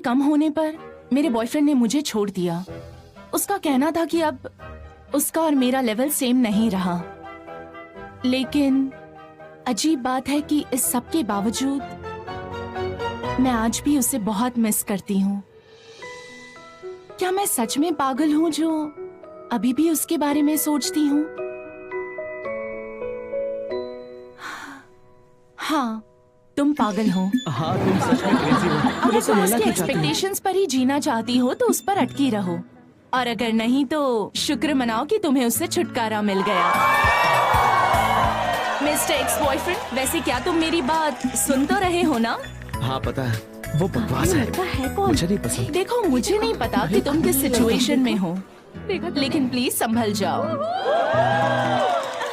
कम होने पर मेरे बॉयफ्रेंड ने मुझे छोड़ दिया। उसका कहना था कि अब उसका और मेरा लेवल सेम नहीं रहा। लेकिन अजीब बात है कि इस सब के बावजूद मैं आज भी उसे बहुत मिस करती हूँ। क्या मैं सच में पागल हूँ जो अभी भी उसके बारे में सोचती हूँ? हाँ, तुम पागल हो। हाँ, तुम सच में क्रेजी हो। अगर तुम उसके एक्सपेक्टेशंस पर ही जीना चाहती हो तो उस पर अटकी रहो, और अगर नहीं तो शुक्र मनाओ कि तुम्हें उससे छुटकारा मिल गया। मिस्टर एक्स बॉयफ्रेंड, वैसे क्या तुम मेरी बात सुन तो रहे हो ना? हाँ पता है, वो बकवास है। लड़का है कौन? मुझे नहीं पसंद। देखो, मुझे नहीं पता कि तुम किस सिचुएशन में हो, लेकिन प्लीज संभल जाओ।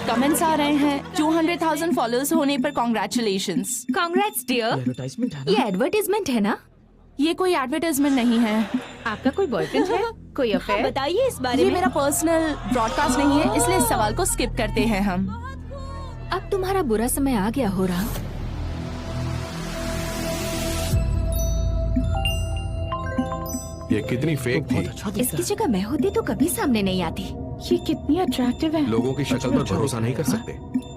कमेंट्स आ रहे हैं 200,000 फॉलोअर्स होने पर कॉन्ग्रेचुलेशंस। Congrats dear. एडवर्टाइजमेंट है ये ना? एडवर्टाइजमेंट है ना? ये कोई एडवर्टाइजमेंट नहीं है। आपका कोई बॉयफ्रेंड है? कोई अफेयर? बताइए इस बारे ये में। मेरा पर्सनल ब्रॉडकास्ट नहीं है, इसलिए इस सवाल को स्किप करते हैं हम। अब तुम्हारा बुरा समय आ गया हो रहा। ये कितनी फेक थी। इसकी जगह मैं होती तो कभी सामने नहीं आती। ये कितनी अट्रैक्टिव है। लोगों की शक्ल पर भरोसा नहीं कर सकते।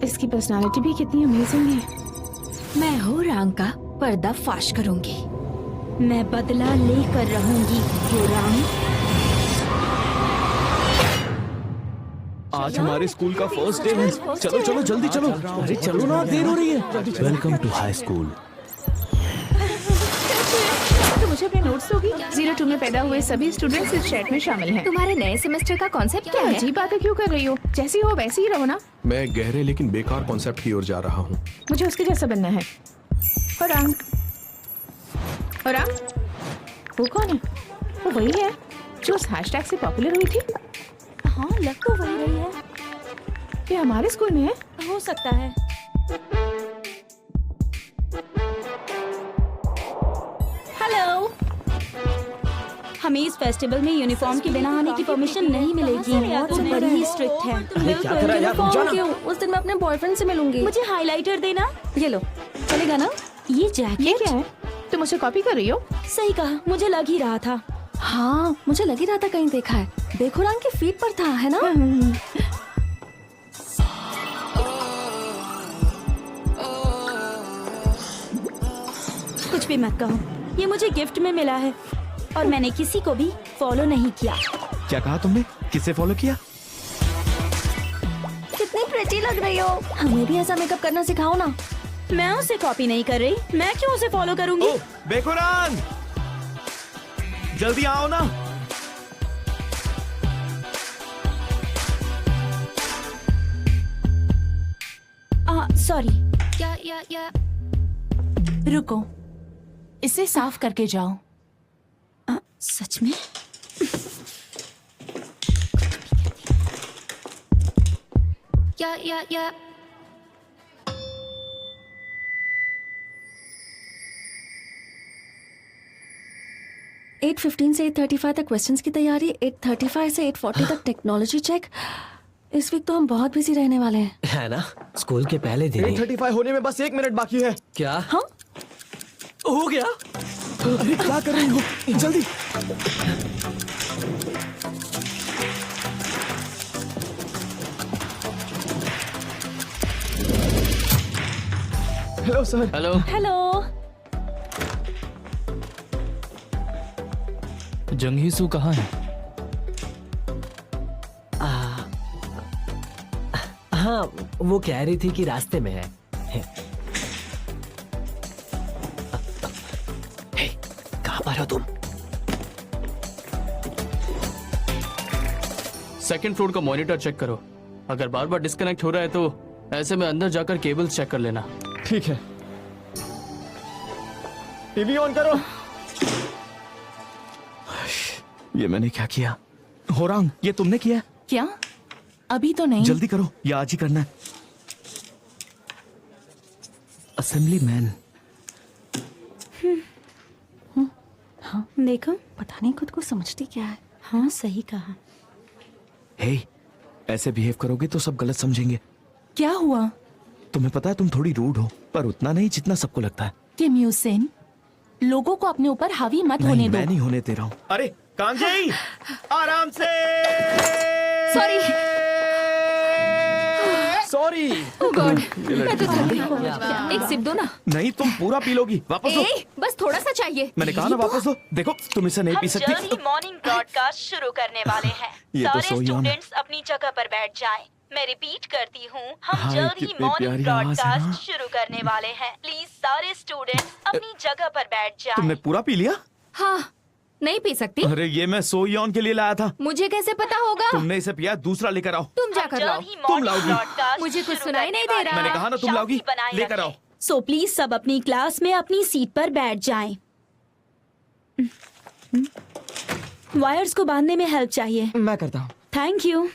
इसकी पर्सनालिटी भी कितनी अमेजिंग है। मैं हो रांग का पर्दा फाश करूंगी। मैं बदला लेकर रहूंगी हो रांग। आज हमारे स्कूल का फर्स्ट डे है। चलो चलो जल्दी चलो। अरे चलो ना, देर हो रही है। Welcome to high school. तो मुझे अपने नोट्स दोगी? 02 में पैदा हुए सभी स्टूडेंट्स इस चैट में शामिल हैं। तुम्हारे नए सेमेस्टर का कॉन्सेप्ट क्या है? अजीब बातें क्यों कर रही हो? जैसी हो वैसी ही रहो ना। मैं गहरे लेकिन बेकार कॉन्सेप्ट की ओर जा रहा हूँ। मुझे उसके जैसा बनना है। और वो कौन है? वो वही है जो उस हैशटैग से पॉपुलर हुई थी। हाँ, लग तो वही रही है। ये हमारे स्कूल में है। हो सकता है। हेलो। हमें इस फेस्टिवल में यूनिफॉर्म के बिना आने की परमिशन नहीं मिलेगी। वो बड़ी ही स्ट्रिक्ट है। क्या कर रहा है यार, रुक जाओ ना। उस दिन मैं अपने बॉयफ्रेंड से मिलूंगी। मुझे हाइलाइटर देना। ये लो, चलेगा ना? ये जैकेट ये क्या है? तुम मुझे कॉपी कर रही हो? सही कहा, मुझे लग ही रहा था। हाँ, मुझे लग ही रहा था कहीं देखा है। देखो रंग के फीट पर था, है ना? कुछ भी मत कहो, ये मुझे गिफ्ट में मिला है और मैंने किसी को भी फॉलो नहीं किया। क्या कहा तुमने? किसे फॉलो किया? कितनी प्रिटी लग रही हो। हमें भी ऐसा मेकअप करना सिखाओ ना। मैं उसे कॉपी नहीं कर रही, मैं क्यों उसे फॉलो करूंगी? ओ, बेकुरान, जल्दी आओ ना। सॉरी। रुको, इसे साफ करके जाओ। सच में? या 8:15 से 8:35 तक क्वेश्चंस की तैयारी, 8:35 से 8:40 तक टेक्नोलॉजी चेक। इस वीक तो हम बहुत बिजी रहने वाले हैं। है ना? स्कूल के पहले दिन ही। 8:35 होने में बस 1 मिनट बाकी है। क्या हाँ? हो गया? अरे क्या कर रही हो? जल्दी। Hello sir. हेलो। हेलो। जंगीसू कहाँ है? हाँ, वो कह रही थी कि रास्ते में है। कहाँ पर हो तुम? सेकंड फ्लोर का मॉनिटर चेक करो। अगर बार बार डिस्कनेक्ट हो रहा है तो ऐसे में अंदर जाकर केबल्स चेक कर लेना। ठीक है। टीवी ऑन करो। ये मैंने क्या किया? होरांग, ये तुमने किया? क्या? अभी तो नहीं। जल्दी करो, ये आज ही करना है। Assembly man. हाँ, देखो, पता नहीं खुद को समझती क्या है। हाँ, सही कहा। हे, ऐसे बिहेव करोगे तो सब गलत समझेंगे। क्या हुआ? तुम्हें पता है तुम थोड़ी रूड हो, पर उतना नहीं जितना सबको लगता है। किम यूसेन, लोगों को अपने ऊपर हावी मत होने नहीं, दो। मैं नहीं होने दे रहा हूँ। अरे कांजी, आराम से। सॉरी। सॉरी। ओह गॉड, मैं तो थक गई। एक सिप दो ना। नहीं, तुम पूरा पी लोगी। वापस दो। बस थोड़ा सा चाहिए। मैंने कहा ना वापस दो। देखो, तुम इसे नहीं पी हम जल्द ही सकती। मॉर्निंग ब्रॉडकास्ट शुरू करने वाले हैं। ये तो सारे सोयान है। स्टूडेंट्स अपनी जगह पर बैठ जाएं। मैं रिपीट करती हूँ, हम हाय, जल्द ही कितनी मॉर्निंग प्यारी आवाज है ना। ब्रॉडकास्ट शुरू करने वाले हैं। प्लीज सारे स्टूडेंट्स अपनी जगह पर बैठ जाएं। तुमने पूरा पी लिया? हाँ, नहीं पी सकती। अरे ये मैं सोयान के लिए लाया था। मुझे कैसे पता होगा? तुमने इसे पिया, दूसरा लेकर आओ। तुम जाकर जल्द लाओ। ही तुम मॉर्निंग लाओगी। ब्रॉडकास्ट मुझे कुछ शुरू सुनाई करने नहीं दे वाले रहा। हैं। मैंने कहा ना तुम लाओगी। शांति बनाए लेकर आओ। रखें। सो प्लीज सब अपनी क्लास में अपनी सीट पर बैठ जाएं। वायर्स को बांधने में हेल्प चाहिए। मैं करता हूँ। Thank you.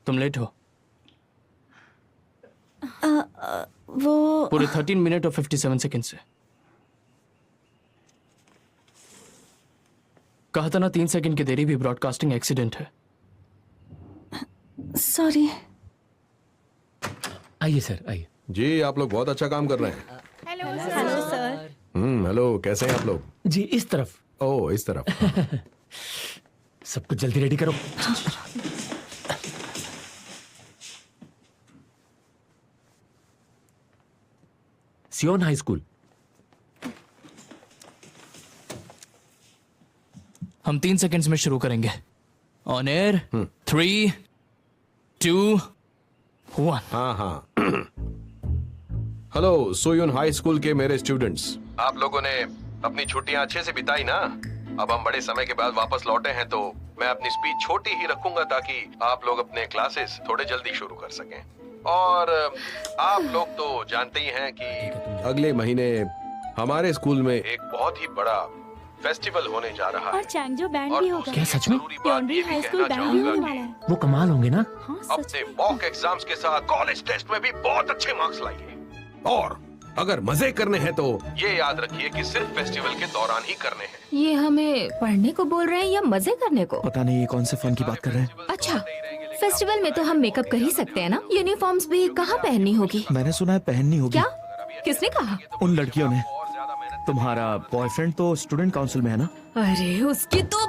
तुम लेट हो। वो पूरे 13 मिनट और 57 सेकंड से। कहा था ना 3 सेकंड की देरी भी ब्रॉडकास्टिंग एक्सीडेंट है। सॉरी। आइए सर, आइए। जी, आप लोग बहुत अच्छा काम कर रहे हैं। Hello sir. हेलो, कैसे हैं आप लोग? जी इस तरफ। ओह, इस तरफ। सब कुछ जल्दी रेडी करो। सियोन हाई स्कूल। हम 3 सेकंड्स में शुरू करेंगे। On air 3, 2, 1। हाँ हाँ। हेलो सोयून हाई स्कूल के मेरे स्टूडेंट्स, आप लोगों ने अपनी छुट्टियां अच्छे से बिताई ना? अब हम बड़े समय के बाद वापस लौटे हैं, तो मैं अपनी स्पीच छोटी ही रखूंगा ताकि आप लोग अपने क्लासेस थोड़े जल्दी शुरू कर सकें। और आप लोग तो जानते ही हैं कि अगले महीने हमारे स्कूल में एक बहुत ही बड़ा फेस्टिवल होने जा रहा और है। चैंगजो बैंड और भी होगा। क्या सच में? जरूरी बात प्योनरी ये भी हाई स्कूल कहना बैंड भी चाहूंगा होने कि वाला है। वो कमाल होंगे ना? हाँ सच अपने मॉक एग्जाम्स के साथ कॉलेज टेस्ट में भी बहुत अच्छे मार्क्स लाइए। और अगर मजे करने हैं तो ये याद रखिए कि सिर्फ फेस्टिवल के दौरान ही करने हैं। ये हमें पढ़ने को बोल रहे हैं या मजे करने को? पता नहीं ये कौन से फन की बात कर रहे हैं। अच्छा, फेस्टिवल में तो हम मेकअप कर ही सकते हैं ना? यूनिफॉर्म्स भी कहाँ पहननी होगी? मैंने सुना है पहननी होगी। क्या? किसने कहा? उन लड़कियों ने। तुम्हारा बॉयफ्रेंड तो स्टूडेंट काउंसिल में है ना? अरे उसकी तो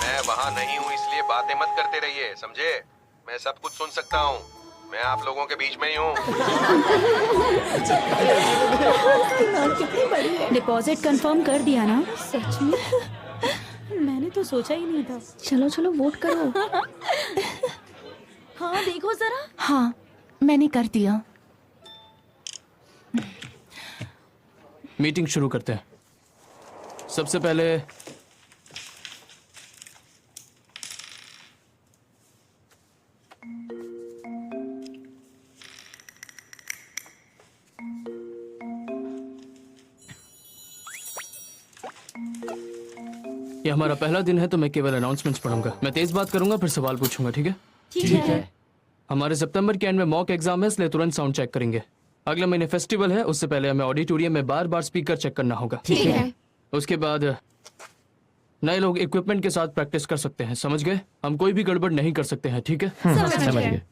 मैं वहाँ नहीं हूँ, इसलिए बातें मत करते रहिए, समझे? मैं सब कुछ सुन सकता हूँ। मैं आप लोगों के बीच में ही हूँ। डिपॉजिट कंफर्म कर दिया ना? सच में? मैंने तो सोचा ही नहीं था। चलो चलो वोट करो। हाँ देखो जरा। हाँ, मैंने कर दिया। मीटिंग शुरू करते हैं। सबसे पहले ये हमारा पहला दिन है, तो मैं केवल अनाउंसमेंट्स पढ़ूंगा। मैं तेज बात करूंगा, फिर सवाल पूछूंगा, ठीक है? ठीक है। हमारे सितंबर के एंड में मॉक एग्जाम है, इसलिए तुरंत साउंड चेक करेंगे। अगले महीने फेस्टिवल है, उससे पहले हमें ऑडिटोरियम में बार बार स्पीकर चेक करना होगा। ठीक है। उसके बाद नए लोग इक्विपमेंट के साथ प्रैक्टिस कर सकते हैं, समझ गए? हम कोई भी गड़बड़ नहीं कर सकते हैं, ठीक है? समझ गए।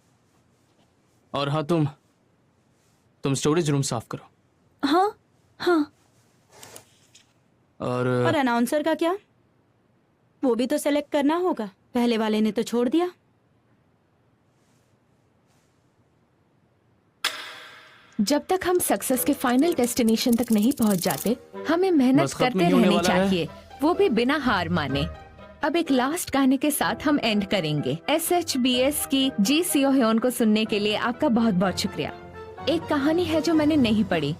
और हाँ, तुम स्टोरेज रूम साफ करो। हाँ हाँ। और और अनाउंसर का क्या? वो भी तो सेलेक्ट करना होगा। पहले वाले ने तो छोड़ दिया। जब तक हम सक्सेस के फाइनल डेस्टिनेशन तक नहीं पहुंच जाते, हमें मेहनत बस खत्म करते ही होने रहनी वाला है। चाहिए, वो भी बिना हार माने। अब एक लास्ट गाने के साथ हम एंड करेंगे। SHBS की जी सियो ह्योन को सुनने के लिए आपका बहुत बहुत शुक्रिया। एक कहानी है जो मैंने नहीं पढ़ी।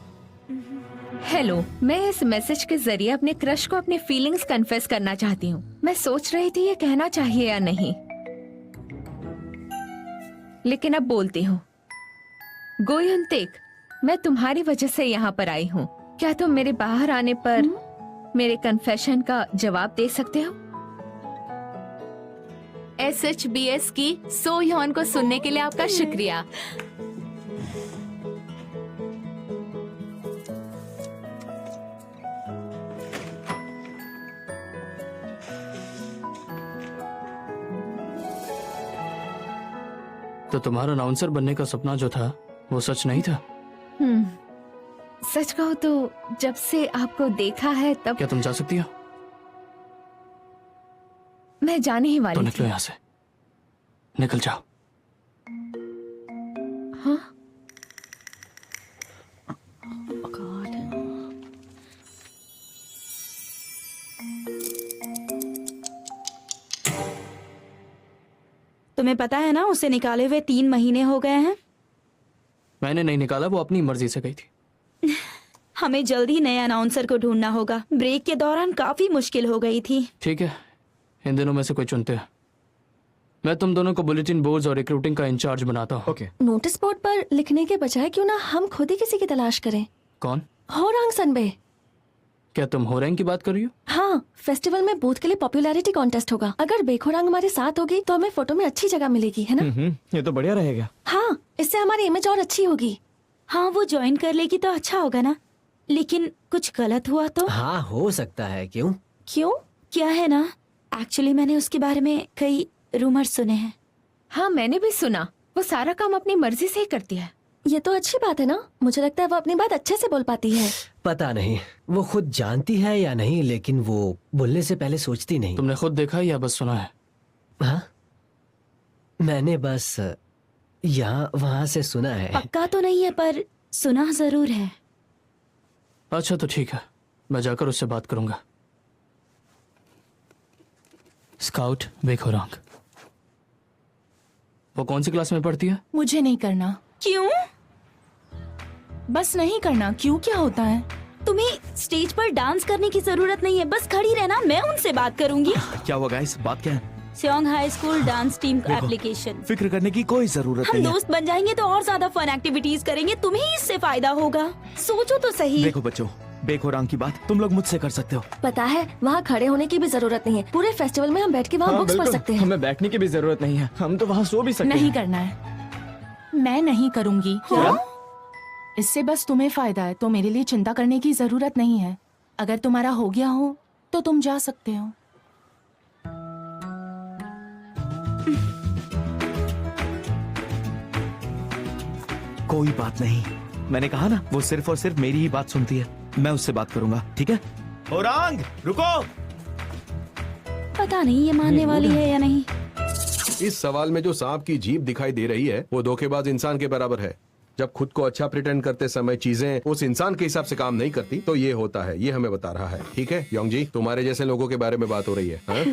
हेलो, मैं इस मैसेज के जरिए अपने क्रश को अपनी फीलिंग्स कन्फेस करना चाहती हूँ। मैं सोच रही थी ये कहना चाहिए या नहीं, लेकिन अब बोलती हूँ। गोयुन तेक, मैं तुम्हारी वजह से यहाँ पर आई हूँ। क्या तुम मेरे बाहर आने पर मेरे कन्फेशन का जवाब दे सकते हो? SHBS की सो ह्योन को सुनने के लिए आपका शुक्रिया। तो तुम्हारा अनाउंसर बनने का सपना जो था वो सच नहीं था? सच कहो तो जब से आपको देखा है तब क्या तुम जा सकती हो? मैं जाने ही तो वाली निकलो थी। यहाँ से, निकल जाओ। हाँ? तुम्हें पता है ना, उसे निकाले हुए 3 महीने हो गए हैं। मैंने नहीं निकाला, वो अपनी मर्जी से गई थी। हमें जल्दी नए अनाउंसर को ढूंढना होगा। ब्रेक के दौरान काफी मुश्किल हो गई थी। ठीक है, इन दिनों में से कोई चुनते हैं। मैं तुम दोनों को बुलेटिन बोर्ड्स और रिक्रूटिंग का इंचार्ज बनाता हूँ। ओके। नोटिस बोर्ड पर लिखने के बजाय क्यों ना हम खुद ही किसी की तलाश करें। कौन? होरांग सनबे। क्या तुम हो रैंक की बात कर रही हो? हाँ, फेस्टिवल में बूथ के लिए पॉपुलैरिटी कॉन्टेस्ट होगा। अगर बेखोरांग हमारे साथ होगी तो हमें फोटो में अच्छी जगह मिलेगी, है ना? ये तो बढ़िया रहेगा। हाँ, इससे हमारी इमेज और अच्छी होगी। हाँ, वो ज्वाइन कर लेगी तो अच्छा होगा ना। लेकिन कुछ गलत हुआ तो? हाँ, हो सकता है। क्यों? क्यों? क्या है ना, एक्चुअली मैंने उसके बारे में कई रूमर सुने हैं। हाँ, मैंने भी सुना। वो सारा काम अपनी मर्जी से ही करती है। ये तो अच्छी बात है ना। मुझे लगता है वो अपनी बात अच्छे से बोल पाती है। पता नहीं वो खुद जानती है या नहीं, लेकिन वो बोलने से पहले सोचती नहीं। तुमने खुद देखा है या बस सुना है? हाँ, मैंने बस यहाँ वहाँ से सुना है। पक्का तो नहीं है पर सुना जरूर है। अच्छा तो ठीक है, मैं जाकर उससे बात करूंगा। स्काउट बेखोरांग, वो कौन सी क्लास में पढ़ती है? मुझे नहीं करना। क्यों? बस नहीं करना। क्यों, क्या होता है? तुम्हें स्टेज पर डांस करने की जरूरत नहीं है, बस खड़ी रहना, मैं उनसे बात करूंगी। क्या हुआ गाइस, बात क्या है? सियोंग हाई स्कूल डांस टीम का एप्लीकेशन। फिक्र करने की कोई जरूरत हम नहीं है। दोस्त बन जाएंगे तो और ज्यादा फन एक्टिविटीज करेंगे, तुम्हें ही इससे फायदा होगा। सोचो तो सही। देखो बच्चों, बेखोरांग की बात तुम लोग मुझसे कर सकते हो। पता है, वहाँ खड़े होने की भी जरूरत नहीं है। पूरे फेस्टिवल में हम बैठ के वहाँ बुक्स पढ़ सकते हैं। हमें बैठने की भी जरूरत नहीं है, हम तो वहाँ सो भी सकते नहीं हैं। करना है। मैं नहीं करूंगी। क्या? इससे बस तुम्हें फायदा है, तो मेरे लिए चिंता करने की जरूरत नहीं है। अगर तुम्हारा हो गया हो तो तुम जा सकते हो। कोई बात नहीं, मैंने कहा ना, वो सिर्फ और सिर्फ मेरी ही बात सुनती है। मैं उससे बात करूंगा, ठीक है? होरांग, रुको। पता नहीं ये मानने वाली है या नहीं। इस सवाल में जो सांप की जीभ दिखाई दे रही है वो धोखेबाज इंसान के बराबर है। जब खुद को अच्छा प्रिटेंड करते समय चीजें उस इंसान के हिसाब से काम नहीं करती तो ये होता है। ये हमें बता रहा है। ठीक है योंग जी, तुम्हारे जैसे लोगों के बारे में बात हो रही है। हाँ?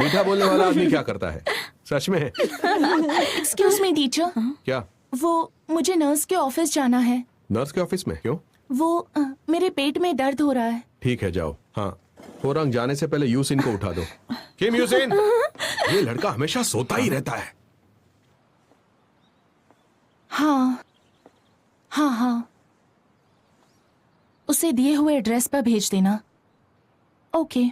मीठा बोलने वाला आदमी क्या करता है सच में? Excuse me teacher. क्या? वो मुझे नर्स के ऑफिस जाना है। नर्स के ऑफिस में क्यों? वो मेरे पेट में दर्द हो रहा है। ठीक है जाओ। हाँ, होरांग जाने से पहले यूसिन को उठा दो। किम यूसिन, ये लड़का हमेशा सोता ही रहता है। हाँ हाँ हाँ, उसे दिए हुए एड्रेस पर भेज देना। ओके।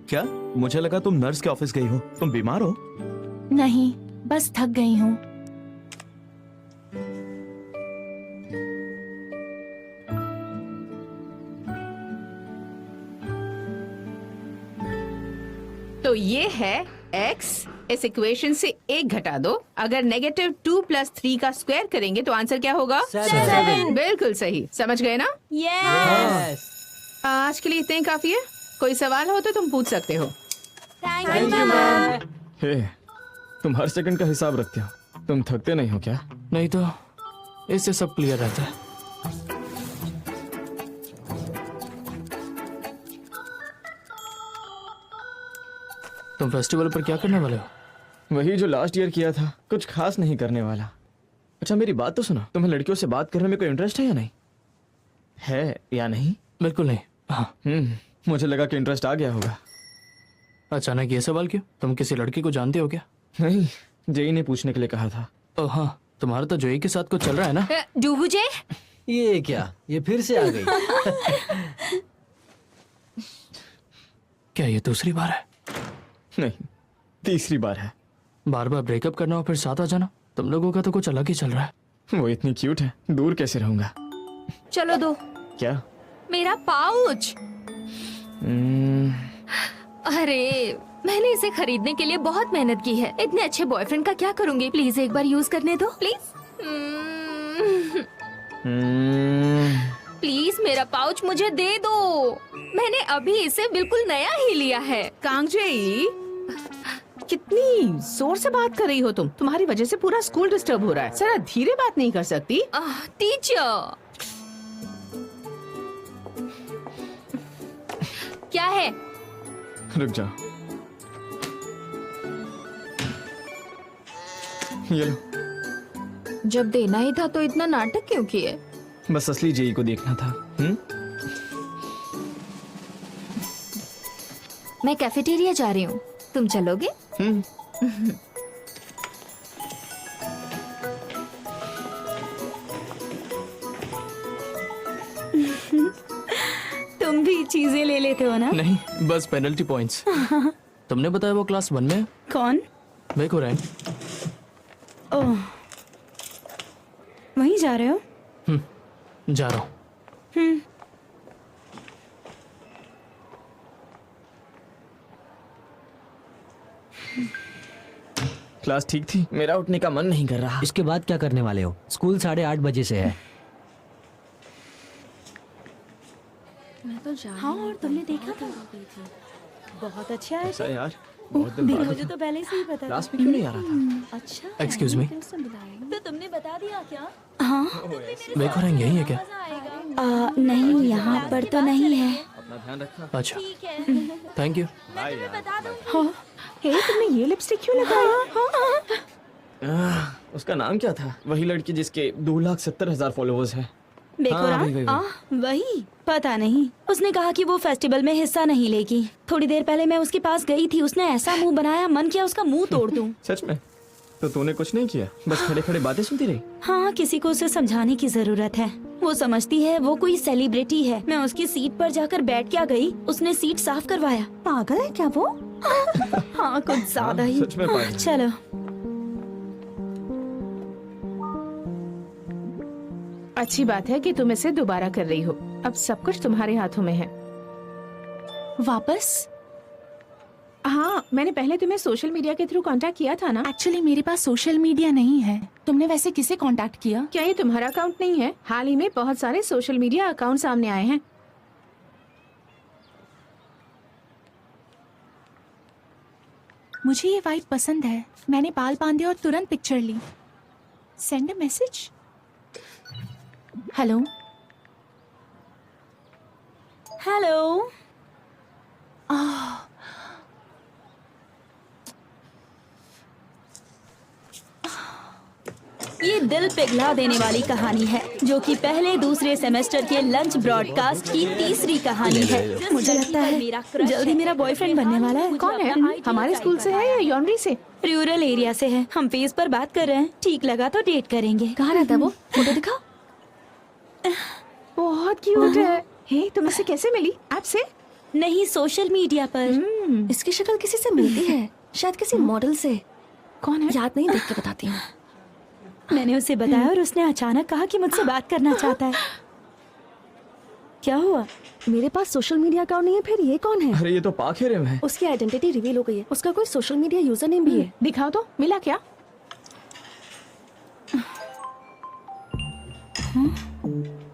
क्या? मुझे लगा तुम नर्स के ऑफिस गई हो। तुम बीमार हो? नहीं, बस थक गई हूँ। तो ये है x, इस इक्वेशन से 1 घटा दो। अगर -2 + 3 का स्क्वायर करेंगे तो आंसर क्या होगा? 7। बिल्कुल सही, समझ गए ना? Yes. आज के लिए इतने ही काफी है। कोई सवाल हो तो तुम पूछ सकते हो। Thank you ma'am. हे, तुम हर सेकंड का हिसाब रखते हो। तुम थकते नहीं हो क्या? नहीं तो इससे सब क्लियर रहता है। तुम फेस्टिवल पर क्या करने वाले हो? वही जो लास्ट ईयर किया था, कुछ खास नहीं करने वाला। अच्छा मेरी बात तो सुनो, तुम्हें लड़कियों से बात करने में कोई इंटरेस्ट है या नहीं? है या नहीं? बिल्कुल नहीं। हाँ। मुझे लगा कि इंटरेस्ट आ गया होगा। अचानक ये सवाल क्यों? तुम किसी लड़की को जानते हो क्या? नहीं, जेई ने पूछने के लिए कहा था। ओह हाँ, तुम्हारा तो जोई के साथ कुछ चल रहा है ना? डूबूजे, ये क्या? ये फिर से आ गई? क्या ये दूसरी बार है? नहीं, तीसरी बार है। बार बार ब्रेकअप करना और फिर साथ आ जाना, तुम लोगों का तो कुछ अलग ही चल रहा है। वो इतनी क्यूट है, दूर कैसे रहूंगा। चलो दो क्या? मेरा पाउच। अरे मैंने इसे खरीदने के लिए बहुत मेहनत की है। इतने अच्छे बॉयफ्रेंड का क्या करूंगी? प्लीज एक बार यूज करने दो प्लीज। प्लीज मेरा पाउच मुझे दे दो। मैंने अभी इसे बिल्कुल नया ही लिया है। कांगजेई, कितनी जोर से बात कर रही हो तुम? तुम्हारी वजह से पूरा स्कूल डिस्टर्ब हो रहा है। जरा धीरे बात नहीं कर सकती? टीचर क्या है? रुक जाओ, ये लो। जब देना ही था तो इतना नाटक क्यों किए? बस असली जेई को देखना था। मैं कैफेटेरिया जा रही हूँ, तुम चलोगे? तुम भी चीजें ले लेते हो ना? नहीं, बस पेनल्टी पॉइंट्स। तुमने बताया वो क्लास 1 में है? कौन? देखो रैंक। ओह, वहीं जा रहे हो? जा रहा हूँ। क्लास ठीक थी, मेरा उठने का मन नहीं कर रहा। इसके बाद क्या करने वाले हो? स्कूल 8:30 बजे से है। मैं तो जा हाँ, और तुमने देखा था? बहुत अच्छा है। ऐसा यार, बहुत दिन बाद मुझे तो पहले से ही पता था। क्लास में क्यों नहीं आ रहा था? अच्छा, एक्सक्यूज मी, तो तुमने बता दिया क्या? हाँ, देखो रैंक यही है क्या? नहीं, यहाँ पर तो नहीं है। अपना ध्यान रखना। अच्छा, थैंक यू। हाँ, हे, तुमने ये लिपस्टिक क्यों लगाया? उसका नाम क्या था? वही लड़की जिसके 2,70,000 फॉलोअर्स हैं। वही पता नहीं। उसने कहा कि वो फेस्टिवल में हिस्सा नहीं लेगी। थोड़ी देर पहले मैं उसके पास गई थी, उसने ऐसा मुंह बनाया, मन किया उसका मुंह तोड़ दूं। सच में? तो तूने कुछ नहीं किया, बस खड़े खड़े बातें सुनती रही? हाँ, किसी को उसे समझाने की जरूरत है। वो समझती है वो कोई सेलिब्रिटी है। मैं उसकी सीट पर जाकर बैठ क्या गई, उसने सीट साफ करवाया। पागल है क्या वो? हाँ, कुछ ज्यादा ही। सच में पागल। चलो, अच्छी बात है कि तुम इसे दोबारा कर रही हो। अब सब कुछ तुम्हारे हाथों में है। वापस? हाँ, मैंने पहले तुम्हें सोशल मीडिया के थ्रू कांटेक्ट किया था ना? एक्चुअली मेरे पास सोशल मीडिया नहीं है। तुमने वैसे किसे कांटेक्ट किया? क्या ये तुम्हारा अकाउंट नहीं है? हाल ही में बहुत सारे सोशल मीडिया अकाउंट सामने आए हैं। मुझे ये वाइब पसंद है। मैंने बाल बांधे और तुरंत पिक्चर ली। Send a message. Hello hello. ये दिल पिघला देने वाली कहानी है, जो कि पहले दूसरे सेमेस्टर के लंच ब्रॉडकास्ट की तीसरी कहानी है। मुझे लगता है जल्दी मेरा बॉयफ्रेंड बनने वाला है। कौन है? हमारे स्कूल से है या यॉन्ड्री से? रूरल एरिया से है। हम फेस पर बात कर रहे हैं, ठीक लगा तो डेट करेंगे। कहाँ रहता है वो? फोटो दिखा। बहुत क्यूट है। हे, तुम इससे कैसे मिली? ऐप से? नहीं, सोशल मीडिया पर। इसकी शक्ल किसी से मिलती है, शायद किसी मॉडल से। कौन है? याद नहीं, देख के बताती हूँ। मैंने उसे बताया और उसने अचानक कहा कि मुझसे बात करना चाहता है। क्या हुआ? मेरे पास सोशल मीडिया अकाउंट नहीं है, फिर ये कौन है? अरे ये तो पाखेरिम है। उसकी आइडेंटिटी रिवील हो गई है। उसका कोई सोशल मीडिया यूजर नेम भी है। दिखाओ तो, मिला क्या?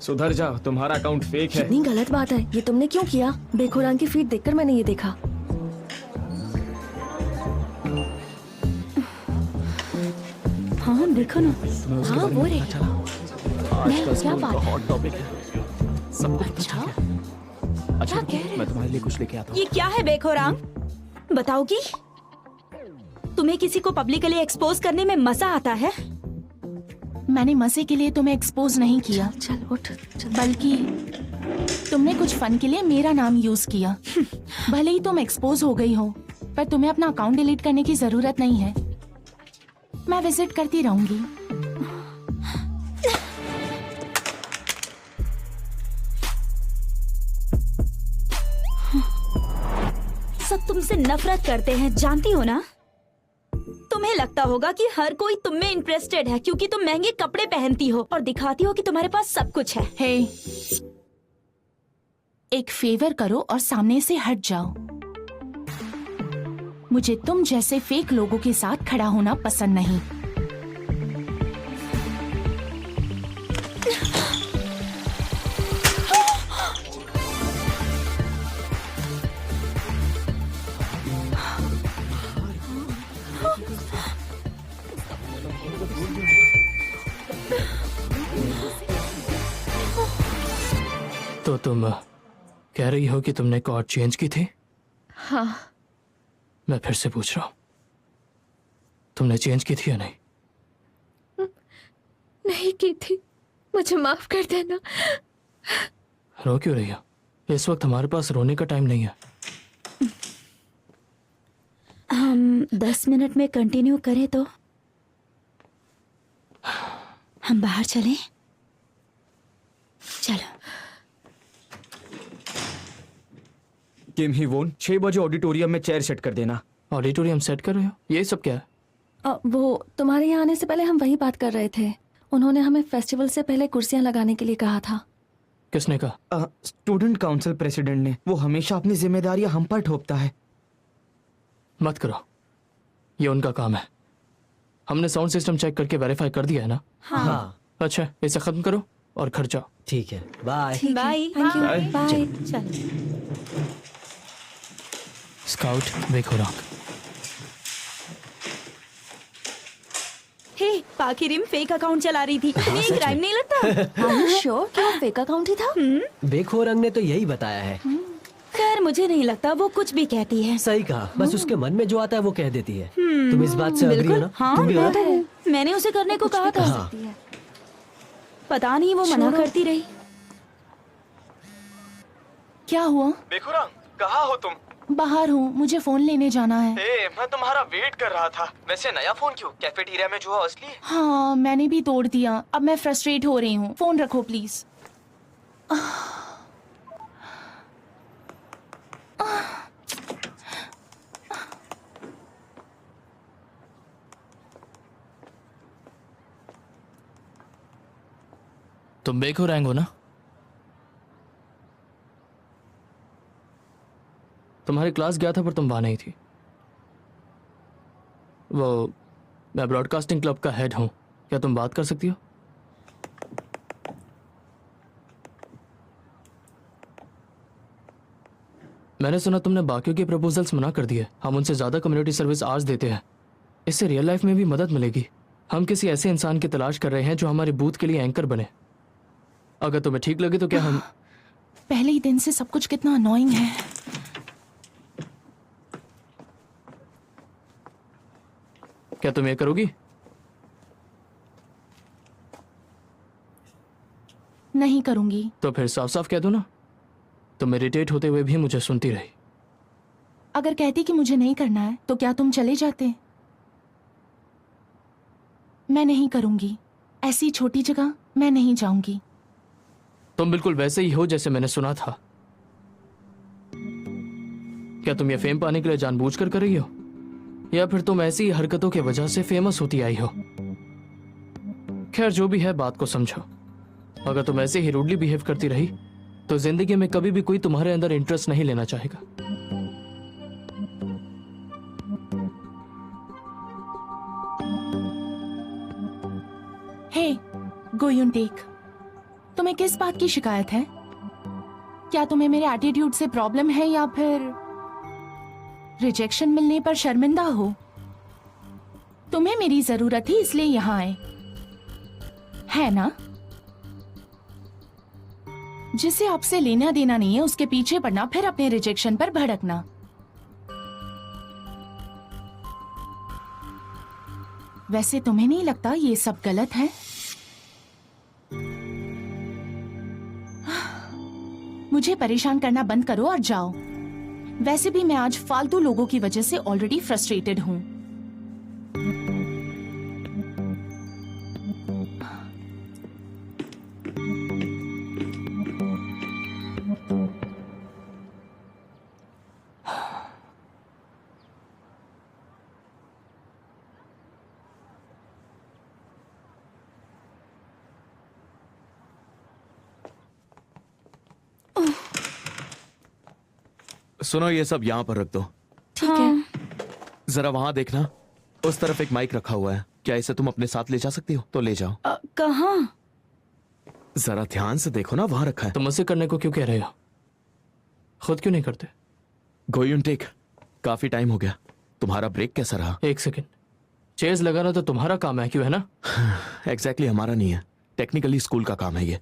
सुधर जाओ, तुम्हारा अकाउंट फेक है। कितनी गलत बात है ये, तुमने क्यों किया? बेखुरान की फीड देखकर मैंने ये देखा। हाँ, देखो ना। हाँ, वो रे। आजकल क्या स्कूल का बात है? हॉट टॉपिक है, सबको पता चल गया। अच्छा क्या कह रहे मैं तुम्हारे लिए कुछ लेके आता हूँ। ये क्या है बेखोराम? बताओगी? तुम्हें किसी को पब्लिकली एक्सपोज करने में मजा आता है? मैंने मजे के लिए तुम्हें एक्सपोज नहीं किया, चल उठ, चल। बल्कि तुमने कुछ फन के लिए मेरा नाम यूज किया। भले ही तुम एक्सपोज हो गई हो, पर तुम्हें अपना अकाउंट डिलीट करने की जरूरत नहीं है। मैं विजिट करती रहूंगी। सब तुमसे नफरत करते हैं, जानती हो ना? तुम्हें लगता होगा कि हर कोई तुम में इंटरेस्टेड है क्योंकि तुम महंगे कपड़े पहनती हो और दिखाती हो कि तुम्हारे पास सब कुछ है। हे, एक फेवर करो और सामने से हट जाओ। मुझे तुम जैसे फेक लोगों के साथ खड़ा होना पसंद नहीं। तो तुम कह रही हो कि तुमने कॉर्ड चेंज की थी? हाँ। मैं फिर से पूछ रहा हूँ, तुमने चेंज की थी या नहीं? नहीं की थी, मुझे माफ कर देना। रो क्यों रही हो? इस वक्त हमारे पास रोने का टाइम नहीं है। हम 10 मिनट में कंटिन्यू करें तो हम बाहर चलें? चलो। किम ही वोन, 6 बजे ऑडिटोरियम में चेयर सेट कर देना। ऑडिटोरियम सेट कर रहे हो? ये सब क्या है? वो तुम्हारे यहाँ आने से पहले हम वही बात कर रहे थे। उन्होंने हमें फेस्टिवल से पहले कुर्सियाँ लगाने के लिए कहा था। किसने कहा? स्टूडेंट काउंसिल प्रेसिडेंट ने। वो हमेशा अपनी जिम्मेदारियां हम पर थोपता है। मत करो, ये उनका काम है। हमने साउंड सिस्टम चेक करके वेरीफाई कर दिया है ना? हाँ अच्छा, इसे खत्म करो और घर जाओ। ठीक है, bye. Bye. Thank you. Bye. चलो। स्काउट बेखुराक। हे, पाकिरिम फेक अकाउंट चला रही थी। ये क्राइम नहीं लगता? श्योर कि वो फेक अकाउंट ही था? बेखोरंग ने तो यही बताया है। खैर मुझे नहीं लगता, वो कुछ भी कहती है। सही कहा, बस उसके मन में जो आता है वो कह देती है। तुम इस बात से अग्री हो ना? हाँ, तुम भी हो ना? मैंने उसे करने को कहा था। हाँ। पता नहीं वो मना करती रही। क्या हुआ? बेखुरांग, कहाँ हो तुम? बाहर हूँ, मुझे फोन लेने जाना है। मैं तुम्हारा वेट कर रहा था। वैसे नया फोन क्यों? कैफेटेरिया में जो है असली है? हाँ, मैंने भी तोड़ दिया। अब मैं फ्रस्ट्रेट हो रही हूँ। फोन रखो प्लीज। तुम बेखुरांग हो ना? तुम्हारी क्लास गया था पर तुम वहां नहीं थी। मैं ब्रॉडकास्टिंग क्लब का हेड हूं, क्या तुम बात कर सकती हो? मैंने सुना तुमने बाकियों के प्रपोजल्स मना कर दिए। हम उनसे ज्यादा कम्युनिटी सर्विस आवर्स देते हैं, इससे रियल लाइफ में भी मदद मिलेगी। हम किसी ऐसे इंसान की तलाश कर रहे हैं जो हमारे बूथ के लिए एंकर बने। अगर तुम्हें ठीक लगे तो क्या हम पहले ही दिन से सब कुछ कितना अनोइंग है। क्या तुम ये करोगी? नहीं करूंगी। तो फिर साफ साफ कह दो ना। तुम इरिटेट होते हुए भी मुझे सुनती रही। अगर कहती कि मुझे नहीं करना है तो क्या तुम चले जाते? मैं नहीं करूंगी। ऐसी छोटी जगह मैं नहीं जाऊंगी। तुम बिल्कुल वैसे ही हो जैसे मैंने सुना था। क्या तुम ये फेम पाने के लिए जानबूझकर कर रही हो, या फिर तुम ऐसी हरकतों की वजह से फेमस होती आई हो? खैर जो भी है, बात को समझो। अगर तुम ऐसे ही रूडली बिहेव करती रही तो जिंदगी में कभी भी कोई तुम्हारे अंदर इंटरेस्ट नहीं लेना चाहेगा। हे गोयुन टेक, तुम्हें किस बात की शिकायत है? क्या तुम्हें मेरे एटीट्यूड से प्रॉब्लम है या फिर रिजेक्शन मिलने पर शर्मिंदा हो? तुम्हें मेरी जरूरत थी इसलिए यहाँ आए, है ना? जिसे आपसे लेना देना नहीं है उसके पीछे पड़ना, फिर अपने रिजेक्शन पर भड़कना। वैसे तुम्हें नहीं लगता ये सब गलत है? मुझे परेशान करना बंद करो और जाओ। वैसे भी मैं आज फालतू लोगों की वजह से ऑलरेडी फ्रस्ट्रेटेड हूं। सुनो, ये सब यहाँ पर रख दो। ठीक है। जरा वहां देखना, उस तरफ एक माइक रखा हुआ है। क्या इसे तुम अपने साथ ले जा सकती हो? तो ले जाओ। कहाँ? जरा ध्यान से देखो ना, वहां रखा है। तुम मुझसे करने को क्यों कह रहे हो? खुद क्यों नहीं करते? गो यून टेक। काफी टाइम हो गया। तुम्हारा ब्रेक कैसा रहा? 1 सेकंड। चेज लगाना तो तुम्हारा काम है, क्यों है ना? एग्जैक्टली हमारा नहीं है, टेक्निकली स्कूल का काम है ये।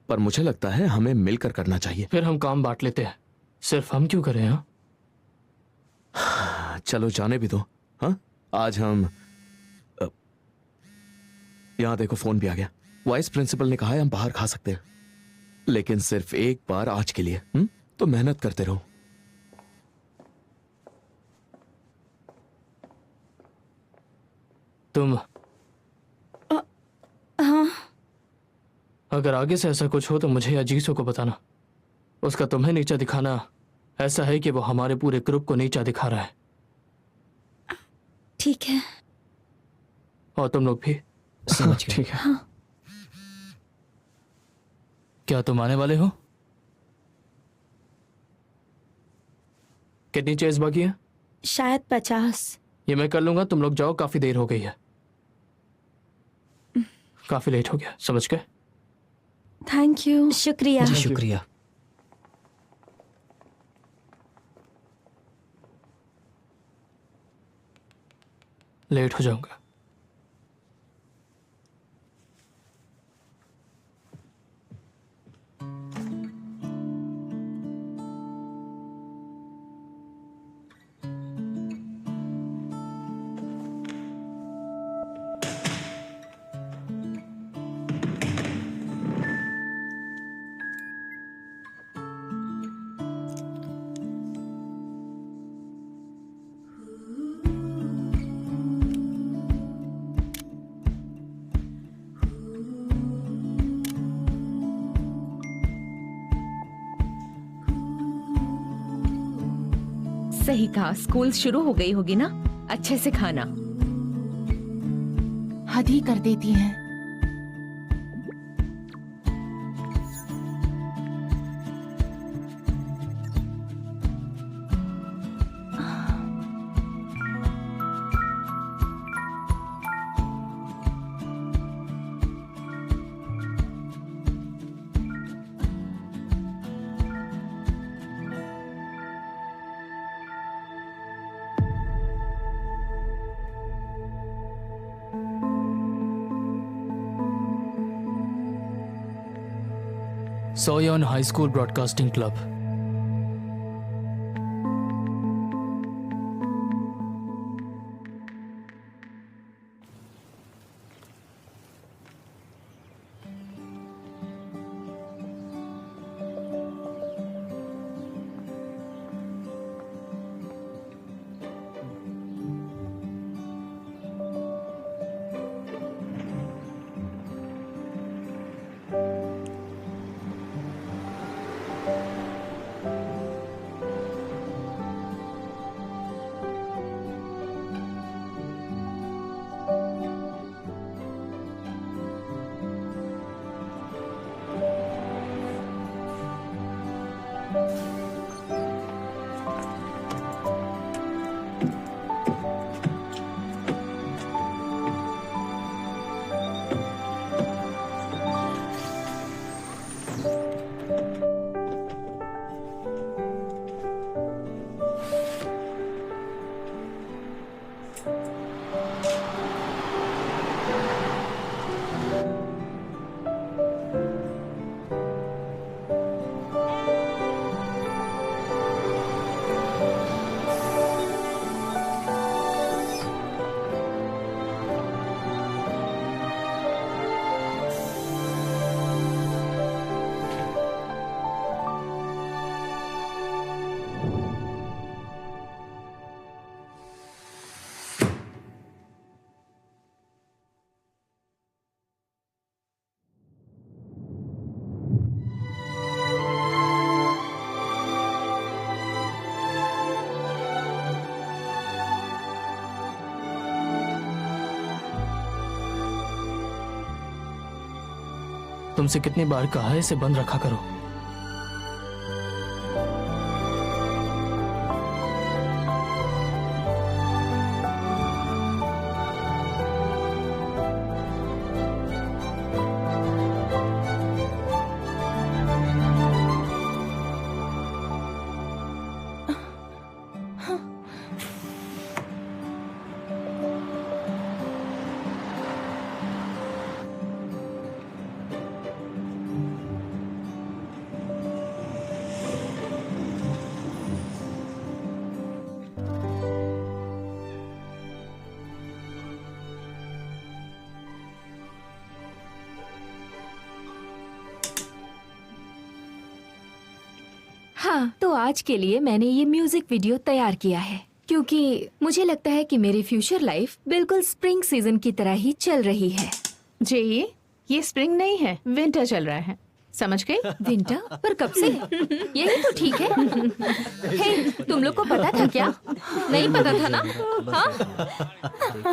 पर मुझे लगता है हमें मिलकर करना चाहिए। फिर हम काम बांट लेते हैं, सिर्फ हम क्यों करें? हाँ, चलो जाने भी दो। हाँ, आज हम यहाँ देखो, फोन भी आ गया। वाइस प्रिंसिपल ने कहा है हम बाहर खा सकते हैं, लेकिन सिर्फ एक बार आज के लिए। तो मेहनत करते रहो। तुम हाँ, अगर आगे से ऐसा कुछ हो तो मुझे या जीसू को बताना। उसका तुम्हें नीचा दिखाना ऐसा है कि वो हमारे पूरे ग्रुप को नीचा दिखा रहा है। ठीक है। और तुम लोग भी समझ गए। ठीक है। हाँ। क्या तुम आने वाले हो? कितनी चेज बाकी है? शायद 50। ये मैं कर लूंगा, तुम लोग जाओ, काफी देर हो गई है। काफी लेट हो गया, समझ गए? Thank you. शुक्रिया। जी शुक्रिया। लेट हो जाऊंगा। सही कहा, स्कूल शुरू हो गई होगी ना? अच्छे से खाना। हद ही कर देती हैं। Soyeon high school broadcasting club. तुमसे कितनी बार कहा है इसे बंद रखा करो। हाँ, तो आज के लिए मैंने ये म्यूजिक वीडियो तैयार किया है क्योंकि मुझे लगता है कि मेरी फ्यूचर लाइफ बिल्कुल स्प्रिंग सीजन की तरह ही चल रही है। जी ये स्प्रिंग नहीं है, विंटर चल रहा है, समझ गई? विंटर? पर कब से? यही तो ठीक है। हे, तुम लोग को पता था क्या? नहीं पता था ना?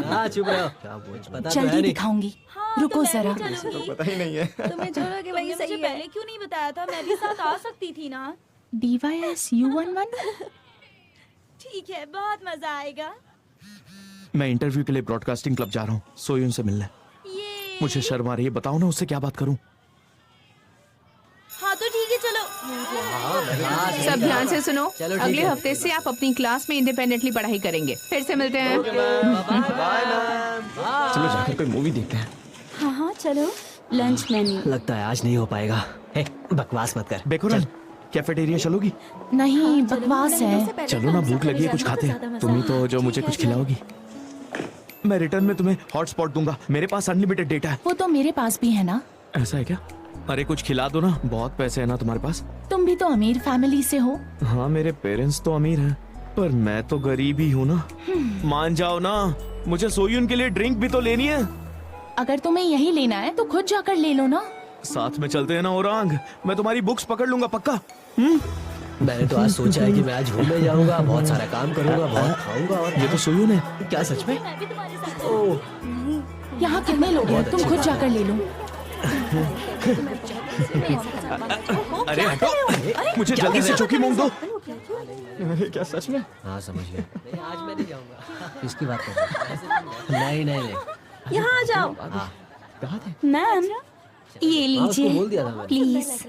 हाँ? चुप रहो। क्या बोल पता तो है जल्दी नहीं। दिखाऊंगी, रुको जरा। पता ही नहीं है। तुम्हें छोड़ोगे वही सही है। पहले क्यों नहीं बताया था? मैं भी साथ आ सकती थी ना। DYSU11? ठीक है, बहुत मजा आएगा। मैं इंटरव्यू के लिए ब्रॉडकास्टिंग क्लब जा रहा हूँ सोयून से मिलने। ये मुझे शर्म आ रही है, बताओ ना उससे क्या बात करूँ। हाँ तो ठीक है, चलो। सब ध्यान से सुनो, चलो, ठीक अगले है। हफ्ते से आप अपनी क्लास में इंडिपेंडेंटली पढ़ाई करेंगे। फिर से मिलते हैं। चलो जाकर कोई मूवी देखते हैं। हाँ हाँ चलो। Lunch menu. लगता है आज नहीं हो पाएगा। हे, बकवास मत कर। बेकुरन कैफेटेरिया चलोगी? नहीं, बकवास है। चलो ना, भूख लगी है, कुछ खाते हैं। तुम ही तो जो मुझे कुछ खिलाओगी। मैं रिटर्न में तुम्हें हॉटस्पॉट दूंगा, मेरे पास अनलिमिटेड डेटा है। वो तो मेरे पास भी है ना। ऐसा है क्या? अरे कुछ खिला दो ना, बहुत पैसे है ना तुम्हारे पास। तुम भी तो अमीर फैमिली से हो। हाँ मेरे पेरेंट्स तो अमीर हैं, पर मैं तो गरीब ही हूँ ना। मान जाओ ना, मुझे सोयून के लिए ड्रिंक भी तो लेनी है। अगर तुम्हें यही लेना है तो खुद जाकर ले लो ना। साथ में चलते हैं ना ओरांग, मैं तुम्हारी बुक्स पकड़ लूंगा पक्का। मैंने तो आज सोचा है कि मैं आज घूमने जाऊंगा, बहुत सारा काम करूंगा, बहुत खाऊंगा। और ये तो सोयून है। क्या सच में? यहाँ कितने लोग हैं? तुम खुद जाकर ले लो। अरे हटो, मुझे जल्दी से चौकी मूंग दो। अरे क्या सच में? हाँ समझ गया। नहीं आज मैं नहीं जाऊंगा। किसकी बात कर रहे हो? नहीं। यहाँ आ जाओ। कहाँ थे? मैम, ये हाँ, उसको लीजिए बोल दिया था मैंने। प्लीज।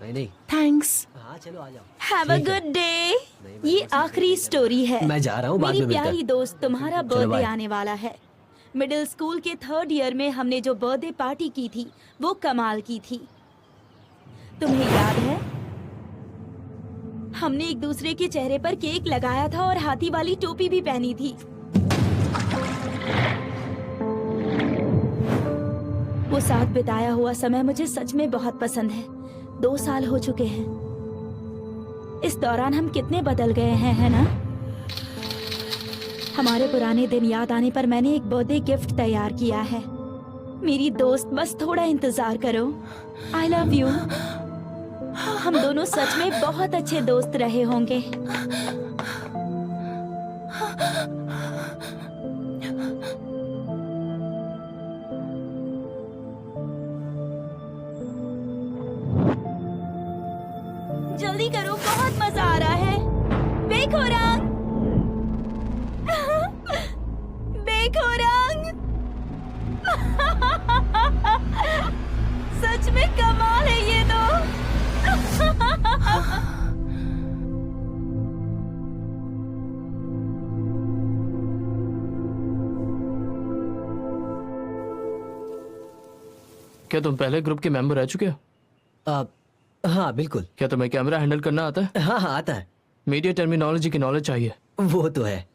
नहीं। थैंक्स। हाँ चलो आ जाओ। Have a good day. ये आखिरी स्टोरी है। मैं जा रहा हूँ, बाद मेरी में मिलते हैं। प्यारी दोस्त, तुम्हारा चलो, बर्थडे बाय। आने वाला है। मिडिल स्कूल के 3rd ईयर में हमने जो बर्थडे पार्टी की थी वो कमाल की थी। तुम्हें याद है? हमने एक दूसरे के चेहरे पर केक लगाया था और हाथी वाली टोपी भी पहनी थी। वो साथ बिताया हुआ समय मुझे सच में बहुत पसंद है। 2 साल हो चुके हैं। इस दौरान हम कितने बदल गए हैं, है ना? हमारे पुराने दिन याद आने पर मैंने एक बर्थडे गिफ्ट तैयार किया है। मेरी दोस्त, बस थोड़ा इंतजार करो। I love you. हम दोनों सच में बहुत अच्छे दोस्त रहे होंगे। जल्दी करो, बहुत मजा आ रहा है। बेखोरांग, बेखोरांग। सच में कमाल है ये तो। क्या तुम पहले ग्रुप के मेंबर रह चुके हो? हाँ बिल्कुल। क्या तुम्हें कैमरा हैंडल करना आता है? हाँ आता है। मीडिया टर्मिनोलॉजी की नॉलेज चाहिए। वो तो है।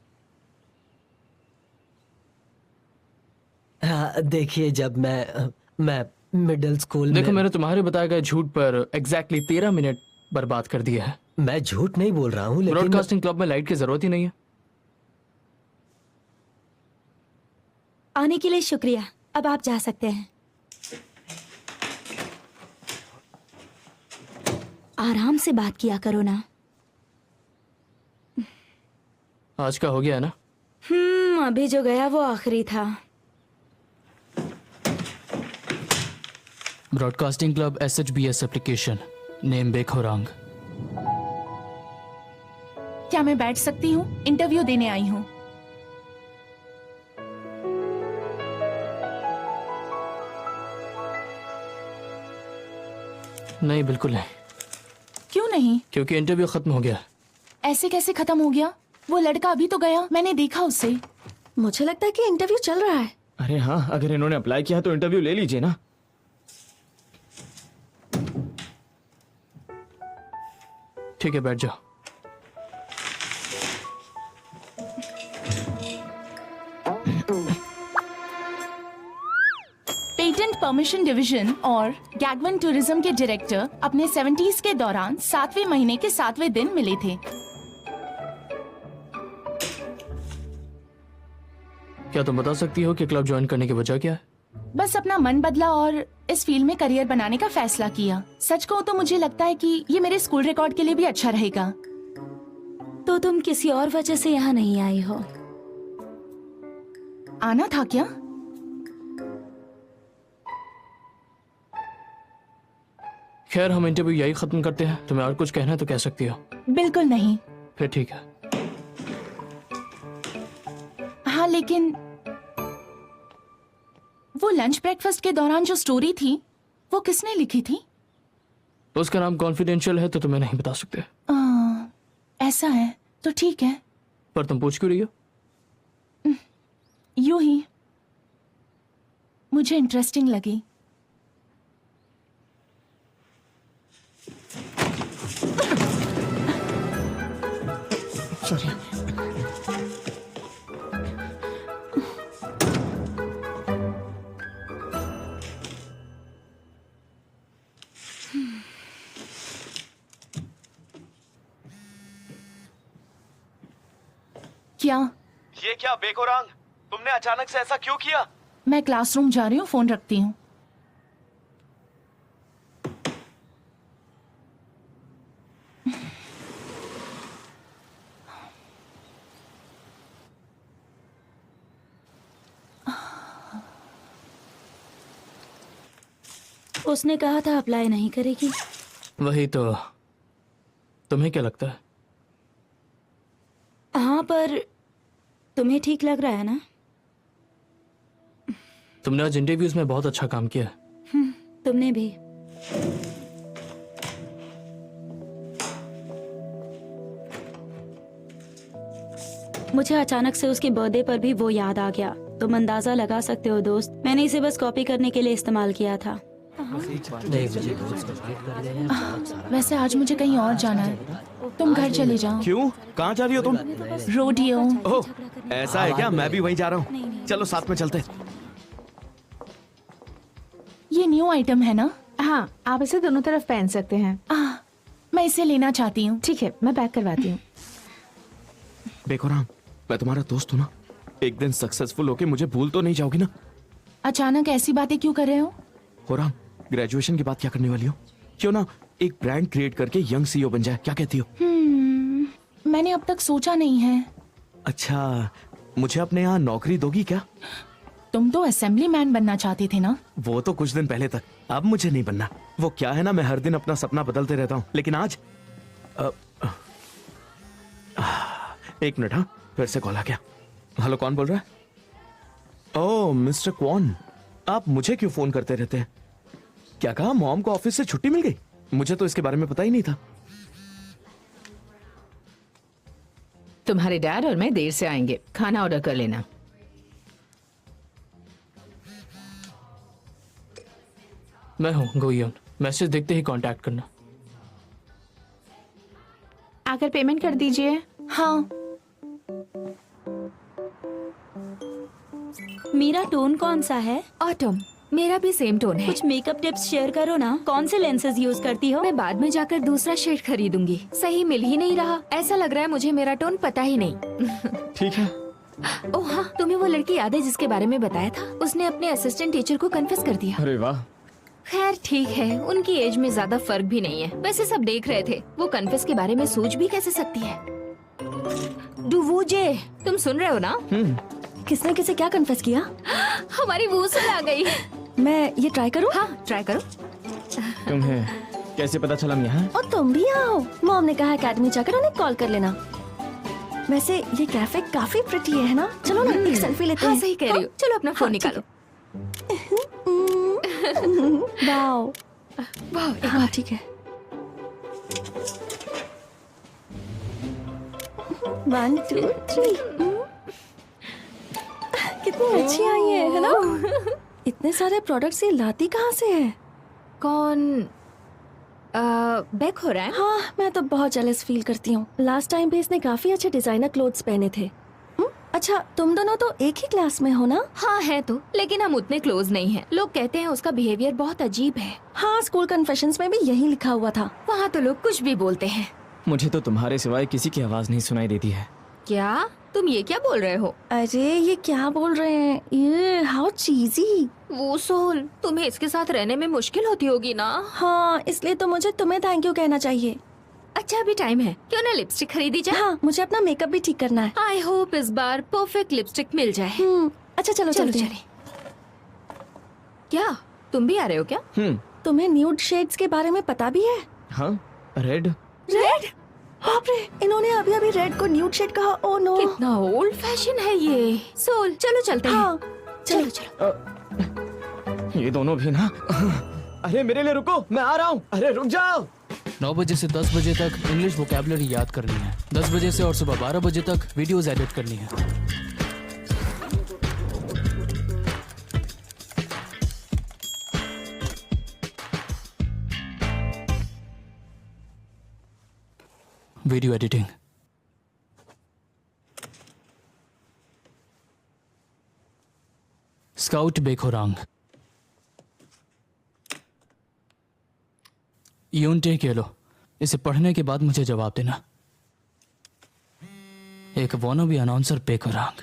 हाँ, देखिए जब मैं मिडिल स्कूल देखो, में। मैंने तुम्हारे बताए गए झूठ पर एग्जैक्टली 13 मिनट बर्बाद कर दिए हैं। मैं झूठ नहीं बोल रहा हूँ, लेकिन ब्रॉडकास्टिंग क्लब में लाइट की जरूरत ही नहीं है। आने के लिए शुक्रिया। अब आप जा सकते हैं। आराम से बात किया करो ना। आज का हो गया है ना? अभी जो गया वो आखिरी था। Broadcasting club SHBS application, name बेखोरांग। क्या मैं बैठ सकती हूँ? इंटरव्यू देने आई हूँ। नहीं, बिल्कुल नहीं। क्यों नहीं? क्योंकि इंटरव्यू खत्म हो गया। ऐसे कैसे खत्म हो गया? वो लड़का अभी तो गया, मैंने देखा उसे। मुझे लगता है कि इंटरव्यू चल रहा है। अरे हाँ, अगर इन्होंने अप्लाई किया तो इंटरव्यू ले लीजिए ना। ठीक है, बैठ जाओ। पेटन एम्प्लॉयमेंट परमिशन डिवीजन और गैगवन टूरिज्म के डायरेक्टर अपने 70s के दौरान 7वें महीने के 7वें दिन मिले थे। क्या तुम बता सकती हो कि क्लब ज्वाइन करने की वजह क्या है? बस अपना मन बदला और इस फील्ड में करियर बनाने का फैसला किया। सच कहूं तो मुझे लगता है कि ये मेरे स्कूल रिकॉर्ड के लिए भी अच्छा रहेगा। तो तुम किसी और वजह से यहाँ नहीं आई हो? आना था क्या? खैर, हम इंटरव्यू यही खत्म करते हैं। तुम्हें और कुछ कहना है तो कह सकती हो। बिल्कुल नहीं। फिर ठीक है। हाँ, लेकिन वो लंच ब्रेकफास्ट के दौरान जो स्टोरी थी वो किसने लिखी थी? उसका नाम कॉन्फिडेंशियल है तो तुम्हें नहीं बता सकते। ऐसा है तो ठीक है। पर तुम पूछ क्यों रही हो? यूं ही मुझे इंटरेस्टिंग लगी। सॉरी। क्या? ये क्या बेकोरांग, तुमने अचानक से ऐसा क्यों किया? मैं क्लासरूम जा रही हूँ, फोन रखती हूँ। उसने कहा था अप्लाई नहीं करेगी। वही तो। तुम्हें क्या लगता है? हाँ, पर तुम्हें ठीक लग रहा है ना? तुमने आज इंटरव्यूज में बहुत अच्छा काम किया। तुमने भी। मुझे अचानक से उसके बर्थडे पर भी वो याद आ गया। तुम अंदाजा लगा सकते हो दोस्त, मैंने इसे बस कॉपी करने के लिए इस्तेमाल किया था। वैसे आज मुझे कहीं और जाना है, तुम घर चले जाओ। क्यों? कहाँ जा रही हो तुम? रोडियो। ओह, ऐसा है क्या? मैं भी वहीं जा रहा हूँ। चलो साथ में चलते। ये न्यू आइटम है ना? हाँ, आप इसे दोनों तरफ पहन सकते हैं। मैं इसे लेना चाहती हूँ। ठीक है, मैं पैक करवाती हूँ। बेकोराम, मैं तुम्हारा दोस्त हूँ ना। एक दिन सक्सेसफुल होके मुझे भूल तो नहीं जाओगी ना? अचानक ऐसी बातें क्यों कर रहे हो? होराम, ग्रेजुएशन के बाद क्या करने वाली हो? क्यों ना एक ब्रांड क्रिएट करके यंग सीईओ बन जाए, क्या कहती हो? मैंने अब तक सोचा नहीं है। अच्छा, मुझे अपने यहाँ नौकरी दोगी क्या? तुम तो असेंबली मैन बनना चाहते थे ना? वो तो कुछ दिन पहले तक, अब मुझे नहीं बनना। वो क्या है ना, मैं हर दिन अपना सपना बदलते रहता हूँ, लेकिन आज एक मिनट। हाँ, फिर से कॉल आ गया। हेलो, कौन बोल रहा है? ओह, मिस्टर क्वान, आप मुझे क्यों फोन करते रहते हैं? क्या कहा? मॉम को ऑफिस से छुट्टी मिल गई? मुझे तो इसके बारे में पता ही नहीं था। तुम्हारे डैड और मैं देर से आएंगे, खाना ऑर्डर कर लेना। मैं हूँ गोयन, मैसेज देखते ही कांटेक्ट करना। आकर पेमेंट कर दीजिए। हाँ। मेरा टोन कौन सा है? ऑटम। मेरा भी सेम टोन है। कुछ मेकअप टिप्स शेयर करो ना। कौन से लेंसेज यूज करती हो? मैं बाद में जाकर दूसरा शेड खरीदूंगी। सही मिल ही नहीं रहा। ऐसा लग रहा है मुझे मेरा टोन पता ही नहीं। ठीक है। ओह हाँ, तुम्हें वो लड़की याद है जिसके बारे में बताया था? उसने अपने असिस्टेंट टीचर को कन्फेस कर दिया। अरे वाह। खैर ठीक है, उनकी एज में ज्यादा फर्क भी नहीं है। वैसे सब देख रहे थे, वो कन्फेस के बारे में सोच भी कैसे सकती है? डुवूजे, तुम सुन रहे हो ना? किसने किसे क्या कन्फेस किया? हमारी वूसल आ गई। मैं ये ट्राई करूं? हाँ, ट्राई करो। तुम्हें कैसे पता चला हम यहाँ? और तुम भी आओ। मॉम ने कहा अकेडमी जाकर उन्हें कॉल कर लेना। वैसे ये कैफे काफी प्रिटी है ना? चलो ना एक सेल्फी लेते हैं। हाँ, सही कह रही हो। चलो अपना फोन निकालो। वाओ वाह, हाँ ठीक है। 1 2 3। कितनी अच्छी आई है ना? इतने सारे प्रोडक्ट्स ये लाती कहाँ से है? कौन बेक हो रहा है? हाँ, मैं तो बहुत जेलस फील करती हूँ। लास्ट टाइम भी इसने काफी अच्छे डिजाइनर क्लोथ्स पहने थे। अच्छा, तुम दोनों तो एक ही क्लास में हो ना? हाँ है तो, लेकिन हम उतने क्लोज नहीं हैं। लोग कहते हैं उसका बिहेवियर बहुत अजीब है। हाँ, स्कूल कन्फेशंस में भी यही लिखा हुआ था। वहाँ तो लोग कुछ भी बोलते हैं। मुझे तो तुम्हारे सिवाय किसी की आवाज नहीं सुनाई देती है। क्या तुम ये क्या बोल रहे हो? अरे ये क्या बोल रहे हैं, ये हाउ चीजी। वो सोल, तुम्हें इसके साथ रहने में मुश्किल होती होगी ना? हाँ, इसलिए तो मुझे तुम्हें थैंक यू कहना चाहिए। अच्छा अभी टाइम है, क्यों ना लिपस्टिक खरीदी जाए? हाँ, मुझे अपना मेकअप भी ठीक करना है। आई होप इस बार परफेक्ट लिपस्टिक मिल जाए। अच्छा चलो चलते हैं। क्या तुम भी आ रहे हो क्या? तुम्हें न्यूड शेड्स के बारे में पता भी है? हाँ, रेड। रेड? बाप रे, इन्होंने अभी अभी रेड को न्यूड शेड कहा। ओ नो, कितना ओल्ड फैशन है ये। सोल चलो चलते हाँ, हैं। चलो चलो। ये दोनों भी ना। अरे मेरे लिए रुको, मैं आ रहा हूँ। अरे रुक जाओ। 9 बजे से 10 बजे तक इंग्लिश वोकैबुलरी याद करनी है। 10 बजे से और सुबह 12 बजे तक वीडियोस एडिट करनी है। Video editing. स्काउट बेखोरांग। यूनटे के लो, इसे पढ़ने के बाद मुझे जवाब देना। एक वॉनबी अनाउंसर बेखोरांग।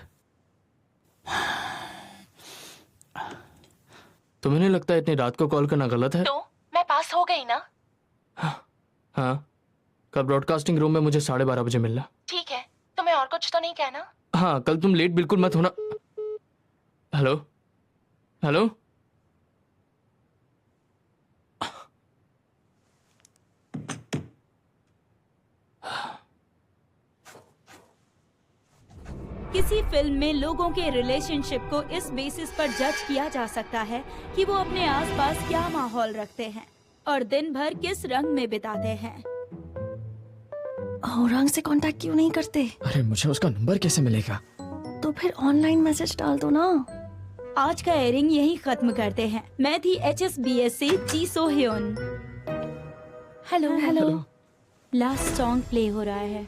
तुम्हें नहीं लगता इतनी रात को कॉल करना गलत है? तो मैं पास हो गई ना? हाँ, कल ब्रॉडकास्टिंग रूम में मुझे 12:30 बजे मिलना। ठीक है, तुम्हें और कुछ तो नहीं कहना? हाँ, कल तुम लेट बिल्कुल मत होना। Hello hello. किसी फिल्म में लोगों के रिलेशनशिप को इस बेसिस पर जज किया जा सकता है कि वो अपने आसपास क्या माहौल रखते हैं और दिन भर किस रंग में बिताते हैं। रंग से कांटेक्ट क्यों नहीं करते? अरे मुझे उसका नंबर कैसे मिलेगा? तो फिर ऑनलाइन मैसेज डाल दो ना। आज का एयरिंग यही खत्म करते हैं। मैं थी HSBS से जी सो ह्योन। Hello hello. Last song play हो रहा है।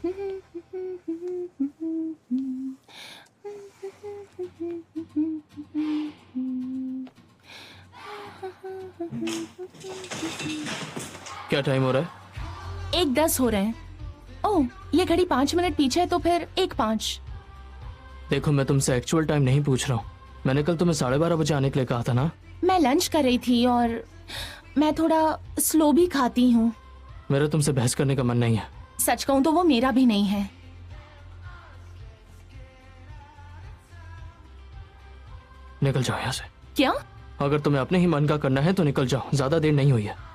क्या टाइम हो रहा है? 1:10 हो रहे हैं। ओह, ये घड़ी 5 मिनट पीछे है, तो फिर 1:05। देखो, मैं तुमसे एक्चुअल टाइम नहीं पूछ रहा हूँ। मैंने कल तुम्हें 12:30 बजे आने के लिए कहा था ना। मैं लंच कर रही थी और मैं थोड़ा स्लो भी खाती हूँ। मेरा तुमसे बहस करने का मन नहीं है। सच कहूँ तो वो मेरा भी नहीं है। निकल जाओ यहाँ से। क्या? अगर तुम्हें अपने ही मन का करना है तो निकल जाओ, ज्यादा देर नहीं हुई है।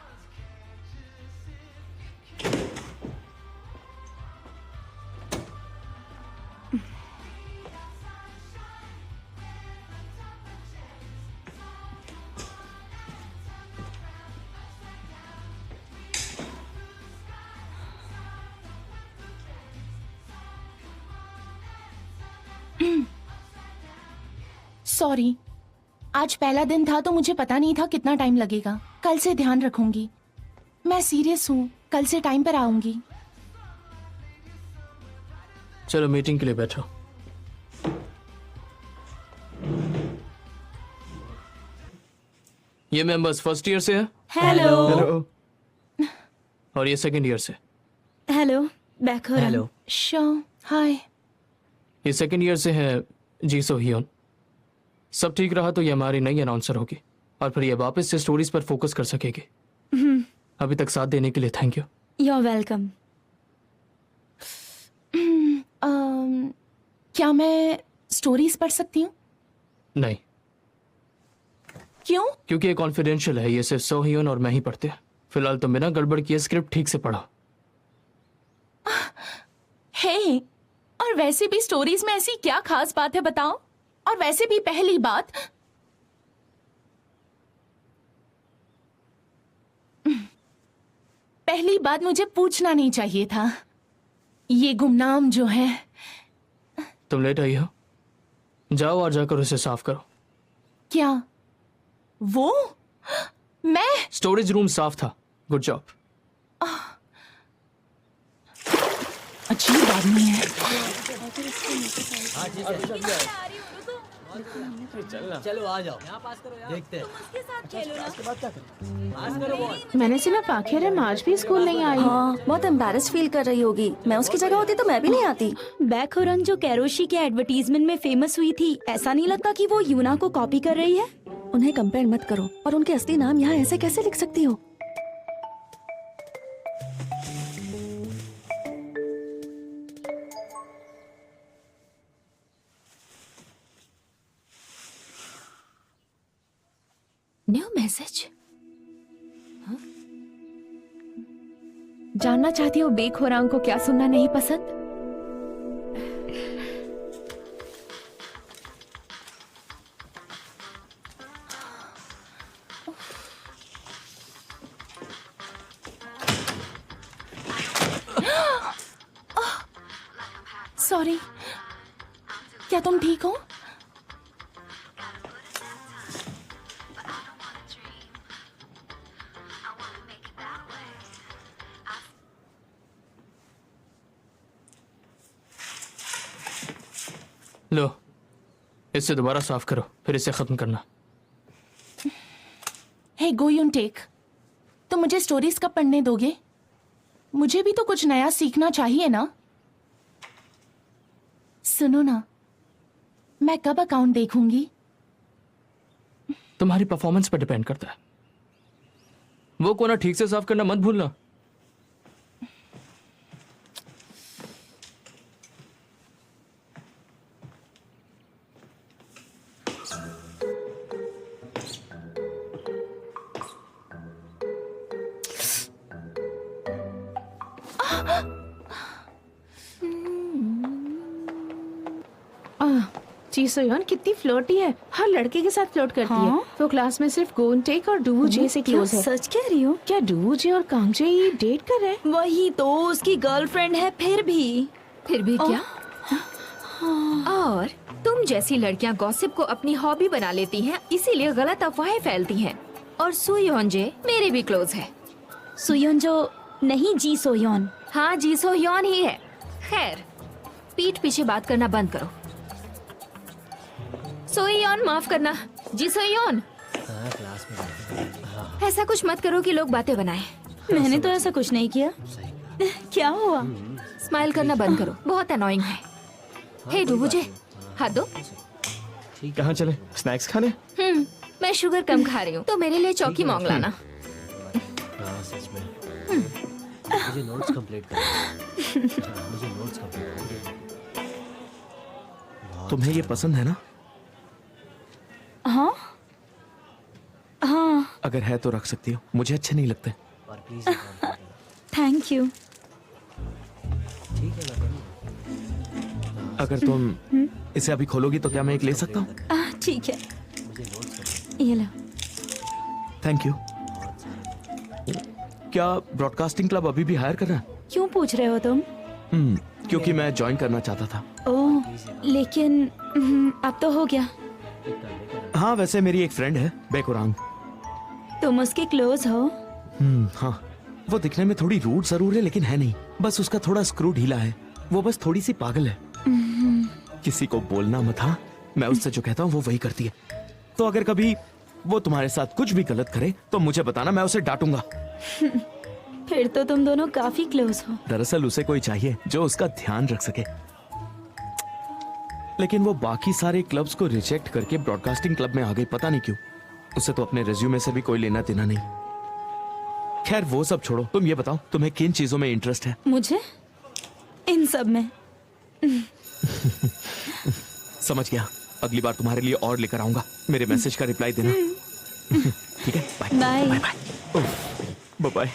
सॉरी, आज पहला दिन था तो मुझे पता नहीं था कितना टाइम लगेगा। कल से ध्यान रखूंगी। मैं सीरियस हूँ, कल से टाइम पर आऊंगी। चलो मीटिंग के लिए बैठो। ये मेंबर्स फर्स्ट ईयर से है हेलो। हेलो। और ये सेकंड ईयर से। हेलो, बैको। हेलो। शो, हाय। ये सेकंड ईयर से है जी सो ह्योन। सब ठीक रहा तो ये हमारी नई अनाउंसर होगी और फिर ये वापस से स्टोरीज पर फोकस कर सकेगी। अभी तक साथ देने के लिए thank you. You are welcome. क्या मैं स्टोरीज पढ़ सकती हूँ? नहीं, क्यों? क्योंकि ये कॉन्फिडेंशियल है। ये सिर्फ सो ह्योन और मैं ही पढ़ते हैं। फिलहाल तो बिना गड़बड़ किए स्क्रिप्ट ठीक से पढ़ो। हे, और वैसे भी स्टोरीज में ऐसी क्या खास बात है बताओ? और वैसे भी पहली बात, मुझे पूछना नहीं चाहिए था। ये गुमनाम जो है। तुम लेट आई हो, जाओ और जाकर उसे साफ करो। क्या वो? मैं? स्टोरेज रूम साफ था। Good job. अजीब आदमी है। चलो आ जाओ, यहाँ पास करो यार। देखते हैं। मैंने सुना पाखिर आज भी स्कूल नहीं आई। हाँ, बहुत एम्बैरेस फील कर रही होगी। मैं उसकी जगह होती तो मैं भी नहीं आती। बैकहुरंग जो कैरोशी के एडवर्टीजमेंट में फेमस हुई थी, ऐसा नहीं लगता कि वो यूना को कॉपी कर रही है? उन्हें कंपेयर मत करो, और उनके असली नाम यहाँ ऐसे कैसे लिख सकती हो? New message. जानना चाहती हो बेखोरांग को क्या सुनना नहीं पसंद? सॉरी, क्या तुम ठीक हो? लो, इससे दोबारा साफ करो, फिर इसे खत्म करना। हे गो यून टेक। तुम मुझे स्टोरीज कब पढ़ने दोगे? मुझे भी तो कुछ नया सीखना चाहिए ना। सुनो ना, मैं कब अकाउंट देखूंगी? तुम्हारी परफॉर्मेंस पर डिपेंड करता है। वो कोना ठीक से साफ करना मत भूलना। जी सोयोन कितनी फ्लर्टी है, हर लड़के के साथ फ्लर्ट करती है। वो क्लास में सिर्फ गोन टेक और डू जे से क्लोज है। सच कह रही हो? क्या डू जे और कांगजे ये डेट कर रहे हैं? वही तो, उसकी गर्लफ्रेंड है। फिर भी क्या? और तुम जैसी लड़कियां गॉसिप को अपनी हॉबी बना लेती हैं, इसीलिए गलत अफवाहें फैलती हैं। और सुयोनजे मेरे भी क्लोज है। सुयोनजो नहीं, जी सोयोन। हाँ, जी सोयोन ही है। खैर, पीठ पीछे बात करना बंद करो। सोयोन, माफ करना, जी सोयोन। हाँ, क्लास में ऐसा कुछ मत करो कि लोग बातें बनाएं। मैंने तो ऐसा कुछ नहीं किया। क्या हुआ? स्माइल करना बंद करो, बहुत अनोइंग है। हे डूबूजे, हाथ दो। कहाँ चले? स्नैक्स खाने? मैं शुगर कम खा रही हूँ, तो मेरे लिए चौकी मोंग लाना। हाँ, सच में। मुझे नोट्स कंप्लीट करना। मुझे नोट्स कंप्लीट करना। तुम्हें ये पसंद है ना? हाँ हाँ, अगर है तो रख सकती हो, मुझे अच्छे नहीं लगते। और प्लीज ये काम कर देना। Thank you. ठीक है, मैं करूँगा। अगर तुम इसे अभी खोलोगी तो क्या मैं एक ले सकता हूँ? ठीक है, मुझे नोट्स कंप्लीट ये लो। Thank you. क्या ब्रॉडकास्टिंग क्लब अभी भी हायर कर रहा है? क्यों पूछ रहे हो तुम? क्योंकि मैं ज्वाइन करना चाहता था। ओह, लेकिन अब तो हो गया। हाँ, वैसे मेरी एक फ्रेंड है बेकुरांग। तुम उसके क्लोज हो? हाँ, वो दिखने में थोड़ी रूड जरूर है, लेकिन है नहीं। बस उसका थोड़ा स्क्रू ढीला है। वो बस थोड़ी सी पागल है। किसी को बोलना मत। हाँ, मैं उससे जो कहता हूँ वो वही करती है। तो अगर कभी वो तुम्हारे साथ कुछ भी गलत करे तो मुझे बताना, मैं उसे डांटूंगा। फिर तो तुम दोनों काफी क्लोज हो। दरअसल उसे कोई चाहिए जो उसका ध्यान रख सके, लेकिन वो बाकी सारे क्लब्स को रिजेक्ट करके ब्रॉडकास्टिंग क्लब में आ गई। पता नहीं क्यों। उसे तो अपने रिज्यूमे से भी कोई लेना देना नहीं। खैर, वो सब छोड़ो। तुम ये बताओ, तुम्हें किन चीजों में इंटरेस्ट है? मुझे इन सब में। समझ गया। अगली बार तुम्हारे लिए और लेकर आऊंगा। मेरे मैसेज का रिप्लाई देना। ठीक है, bye bye. Bye bye bye.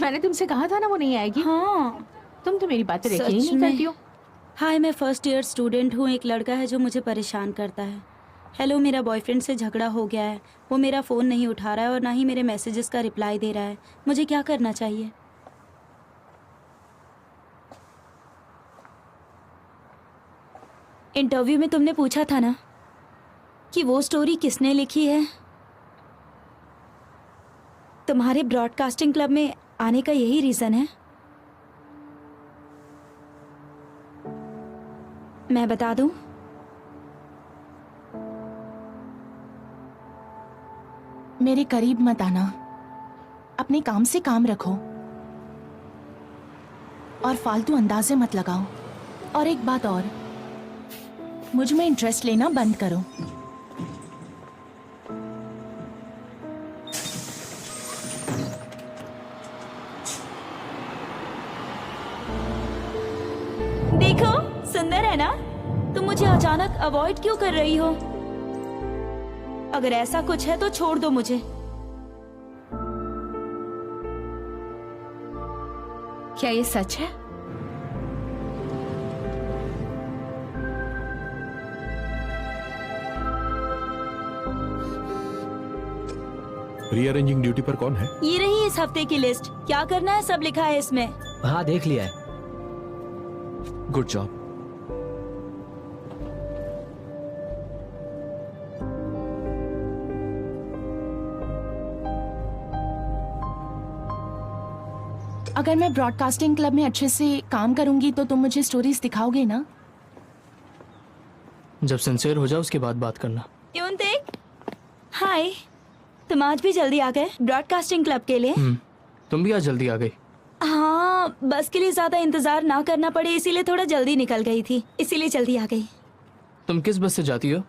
मैंने तुमसे कहा था ना वो नहीं आएगी। हाँ, तुम तो मेरी बातें सच यकीन नहीं में। करती हो। हाय, मैं फर्स्ट ईयर स्टूडेंट हूँ। एक लड़का है जो मुझे परेशान करता है। हेलो, मेरा बॉयफ्रेंड से झगड़ा हो गया है। वो मेरा फ़ोन नहीं उठा रहा है और ना ही मेरे मैसेजेस का रिप्लाई दे रहा है। मुझे क्या करना चाहिए? इंटरव्यू में तुमने पूछा था ना कि वो स्टोरी किसने लिखी है। तुम्हारे ब्रॉडकास्टिंग क्लब में आने का यही रीजन है। मैं बता दूं? मेरे करीब मत आना, अपने काम से काम रखो और फालतू अंदाजे मत लगाओ। और एक बात और, मुझ में इंटरेस्ट लेना बंद करो। देखो, सुंदर है ना? तुम मुझे अचानक अवॉइड क्यों कर रही हो? अगर ऐसा कुछ है तो छोड़ दो मुझे। क्या ये सच है? रीअरेंजिंग ड्यूटी पर कौन है? ये रही इस हफ्ते की लिस्ट। क्या करना है सब लिखा है इसमें। हाँ, देख लिया है। Good job. अगर मैं ब्रॉडकास्टिंग क्लब में अच्छे से काम करूंगी तो तुम मुझे स्टोरीज दिखाओगे ना? जब सिंसियर हो जाओ उसके बाद बात करना। क्यों देख? हाय, तुम आज भी जल्दी आ गए ब्रॉडकास्टिंग क्लब के लिए? तुम भी आज जल्दी आ गई। हाँ, बस के लिए ज्यादा इंतजार ना करना पड़े इसीलिए थोड़ा जल्दी निकल गई थी, इसीलिए जल्दी आ गई। तुम किस बस से जाती हो?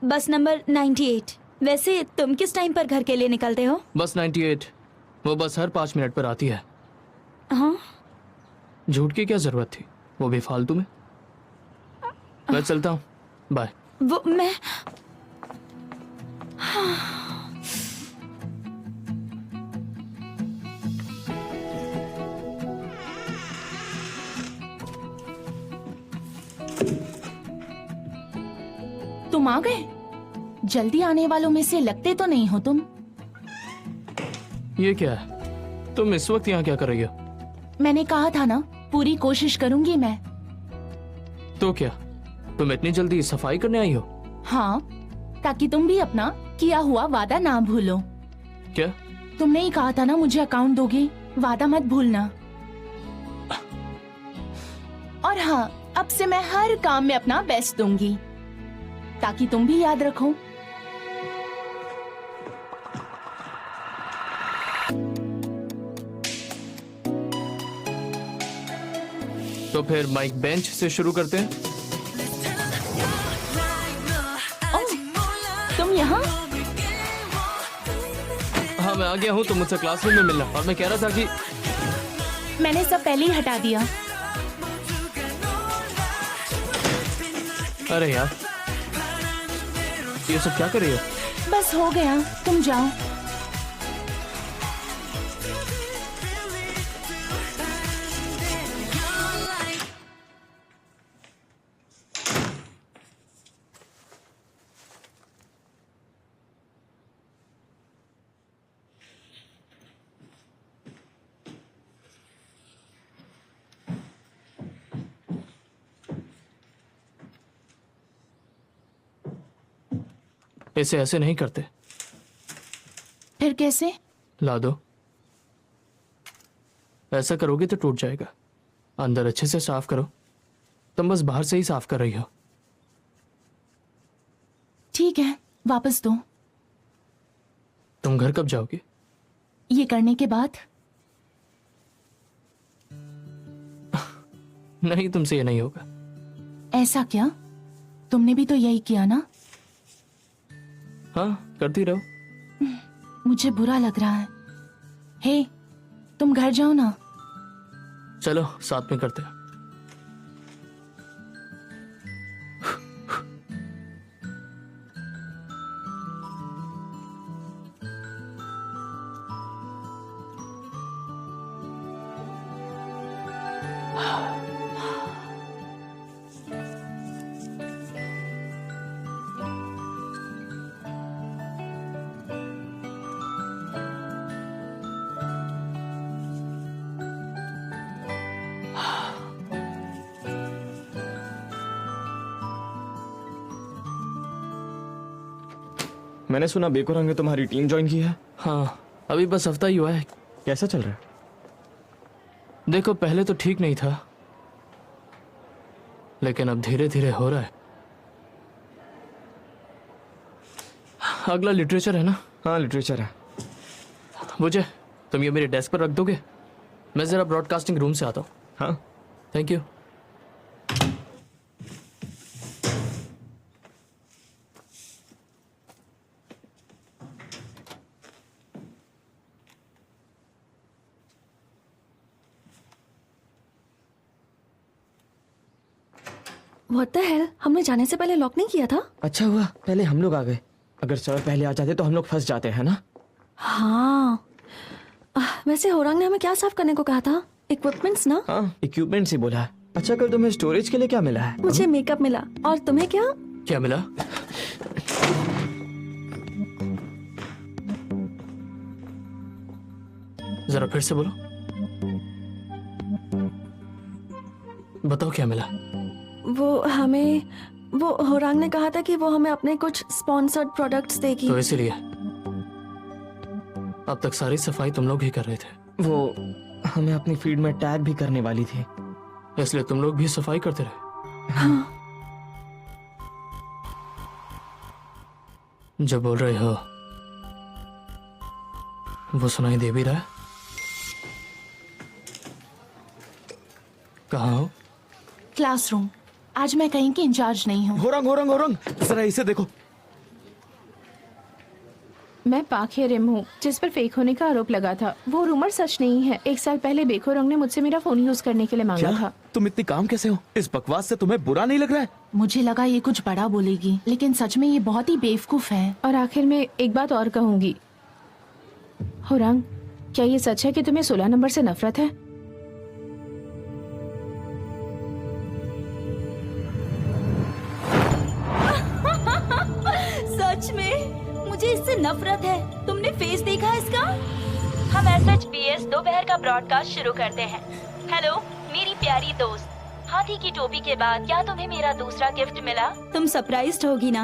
बस नंबर 98। वैसे तुम किस टाइम पर घर के लिए निकलते हो? बस 98। वो बस हर 5 मिनट पर आती है। हाँ, झूठ की क्या जरूरत थी, वो भी फालतू में। मैं चलता हूँ, बाय। वो मैं तुम आ गए? जल्दी आने वालों में से लगते तो नहीं हो तुम। ये क्या है? तुम इस वक्त यहाँ क्या कर रही हो? मैंने कहा था ना, पूरी कोशिश करूंगी मैं। तो क्या तुम इतनी जल्दी सफाई करने आई हो? हाँ, ताकि तुम भी अपना किया हुआ वादा ना भूलो। क्या? तुमने ही कहा था ना मुझे अकाउंट दोगे, वादा मत भूलना। और हाँ, अब से मैं हर काम में अपना बेस्ट दूंगी, ताकि तुम भी याद रखो। तो फिर माइक बेंच से शुरू करते हैं। ओह, तुम यहाँ? हाँ, मैं आ गया हूँ। तुम मुझसे क्लासरूम में मिलना। और मैं कह रहा था कि मैंने सब पहले ही हटा दिया। अरे यार, ये सब क्या कर रही हो? बस हो गया, तुम जाओ। इसे ऐसे नहीं करते। फिर कैसे? ला दो। ऐसा करोगे तो टूट जाएगा। अंदर अच्छे से साफ करो। तुम बस बाहर से ही साफ कर रही हो। ठीक है, वापस दो। तुम घर कब जाओगे? ये करने के बाद। नहीं, तुमसे ये नहीं होगा। ऐसा क्या? तुमने भी तो यही किया ना? हाँ, करती रहो। मुझे बुरा लग रहा है। हे, तुम घर जाओ ना। चलो साथ में करते हैं। मैंने सुना बेकोरंग ने तुम्हारी टीम ज्वाइन की है। हाँ, अभी बस हफ्ता ही हुआ है। कैसा चल रहा है? देखो, पहले तो ठीक नहीं था, लेकिन अब धीरे धीरे हो रहा है। अगला लिटरेचर है ना? हाँ, लिटरेचर है। मुझे तुम ये मेरे डेस्क पर रख दोगे? मैं जरा ब्रॉडकास्टिंग रूम से आता हूँ। हाँ, thank you. What the hell, हमने जाने से पहले लॉक नहीं किया था। अच्छा हुआ पहले हम लोग आ गए। अगर सर पहले आ जाते तो हम लोग फंस जाते हैं ना। हाँ, वैसे होरांग ने हमें क्या साफ करने को कहा था? इक्विपमेंट्स ना? हाँ, इक्विपमेंट ही बोला है। अच्छा, कल तुम्हें स्टोरेज के लिए क्या मिला है? मुझे मेकअप मिला, और तुम्हें क्या? क्या मिला? जरा फिर से बोलो। बताओ क्या मिला? वो होरांग ने कहा था कि वो हमें अपने कुछ स्पॉन्सर्ड प्रोडक्ट्स देगी। तो इसीलिए अब तक सारी सफाई तुम लोग ही कर रहे थे। वो हमें अपनी फीड में टैग भी करने वाली थी, इसलिए तुम लोग भी सफाई करते रहे। हाँ। जब बोल रहे हो वो सुनाई दे भी रहा है? कहाँ हो? क्लासरूम। आज मैं कहीं की इंचार्ज नहीं हूँ। होरंग, जरा इसे देखो। मैं पाखे रिम हूँ जिस पर फेक होने का आरोप लगा था। वो रूमर सच नहीं है। 1 साल पहले बेखोरंग ने मुझसे मेरा फोन यूज करने के लिए मांगा था। तुम इतनी काम कैसे हो? इस बकवास से तुम्हें बुरा नहीं लग रहा है? मुझे लगा ये कुछ बड़ा बोलेगी, लेकिन सच में ये बहुत ही बेवकूफ है। और आखिर में एक बात और कहूंगी। होरंग, क्या ये सच है कि तुम्हें 16 नंबर से नफरत है? सच में मुझे इससे नफरत है। तुमने फेस देखा इसका? हम SHBS दोपहर का ब्रॉडकास्ट शुरू करते हैं। हेलो मेरी प्यारी दोस्त, हाथी की टोपी के बाद क्या तुम्हें मेरा दूसरा गिफ्ट मिला? तुम सरप्राइज्ड होगी ना?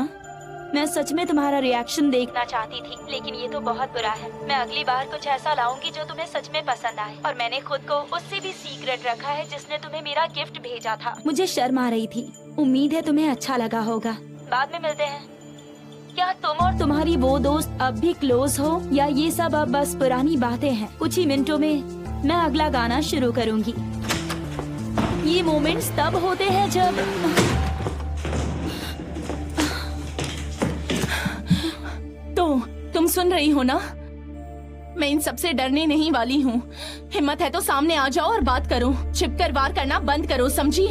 मैं सच में तुम्हारा रिएक्शन देखना चाहती थी, लेकिन ये तो बहुत बुरा है। मैं अगली बार कुछ ऐसा लाऊंगी जो तुम्हें सच में पसंद आए। और मैंने खुद को उससे भी सीक्रेट रखा है जिसने तुम्हें मेरा गिफ्ट भेजा था। मुझे शर्म आ रही थी। उम्मीद है तुम्हें अच्छा लगा होगा। बाद में मिलते हैं। क्या तुम और तुम्हारी वो दोस्त अब भी क्लोज हो, या ये सब अब बस पुरानी बातें हैं? कुछ ही मिनटों में मैं अगला गाना शुरू करूंगी। ये मोमेंट्स तब होते हैं जब तो तुम सुन रही हो ना? मैं इन सबसे डरने नहीं वाली हूँ। हिम्मत है तो सामने आ जाओ और बात करो। छिपकर वार करना बंद करो, समझी?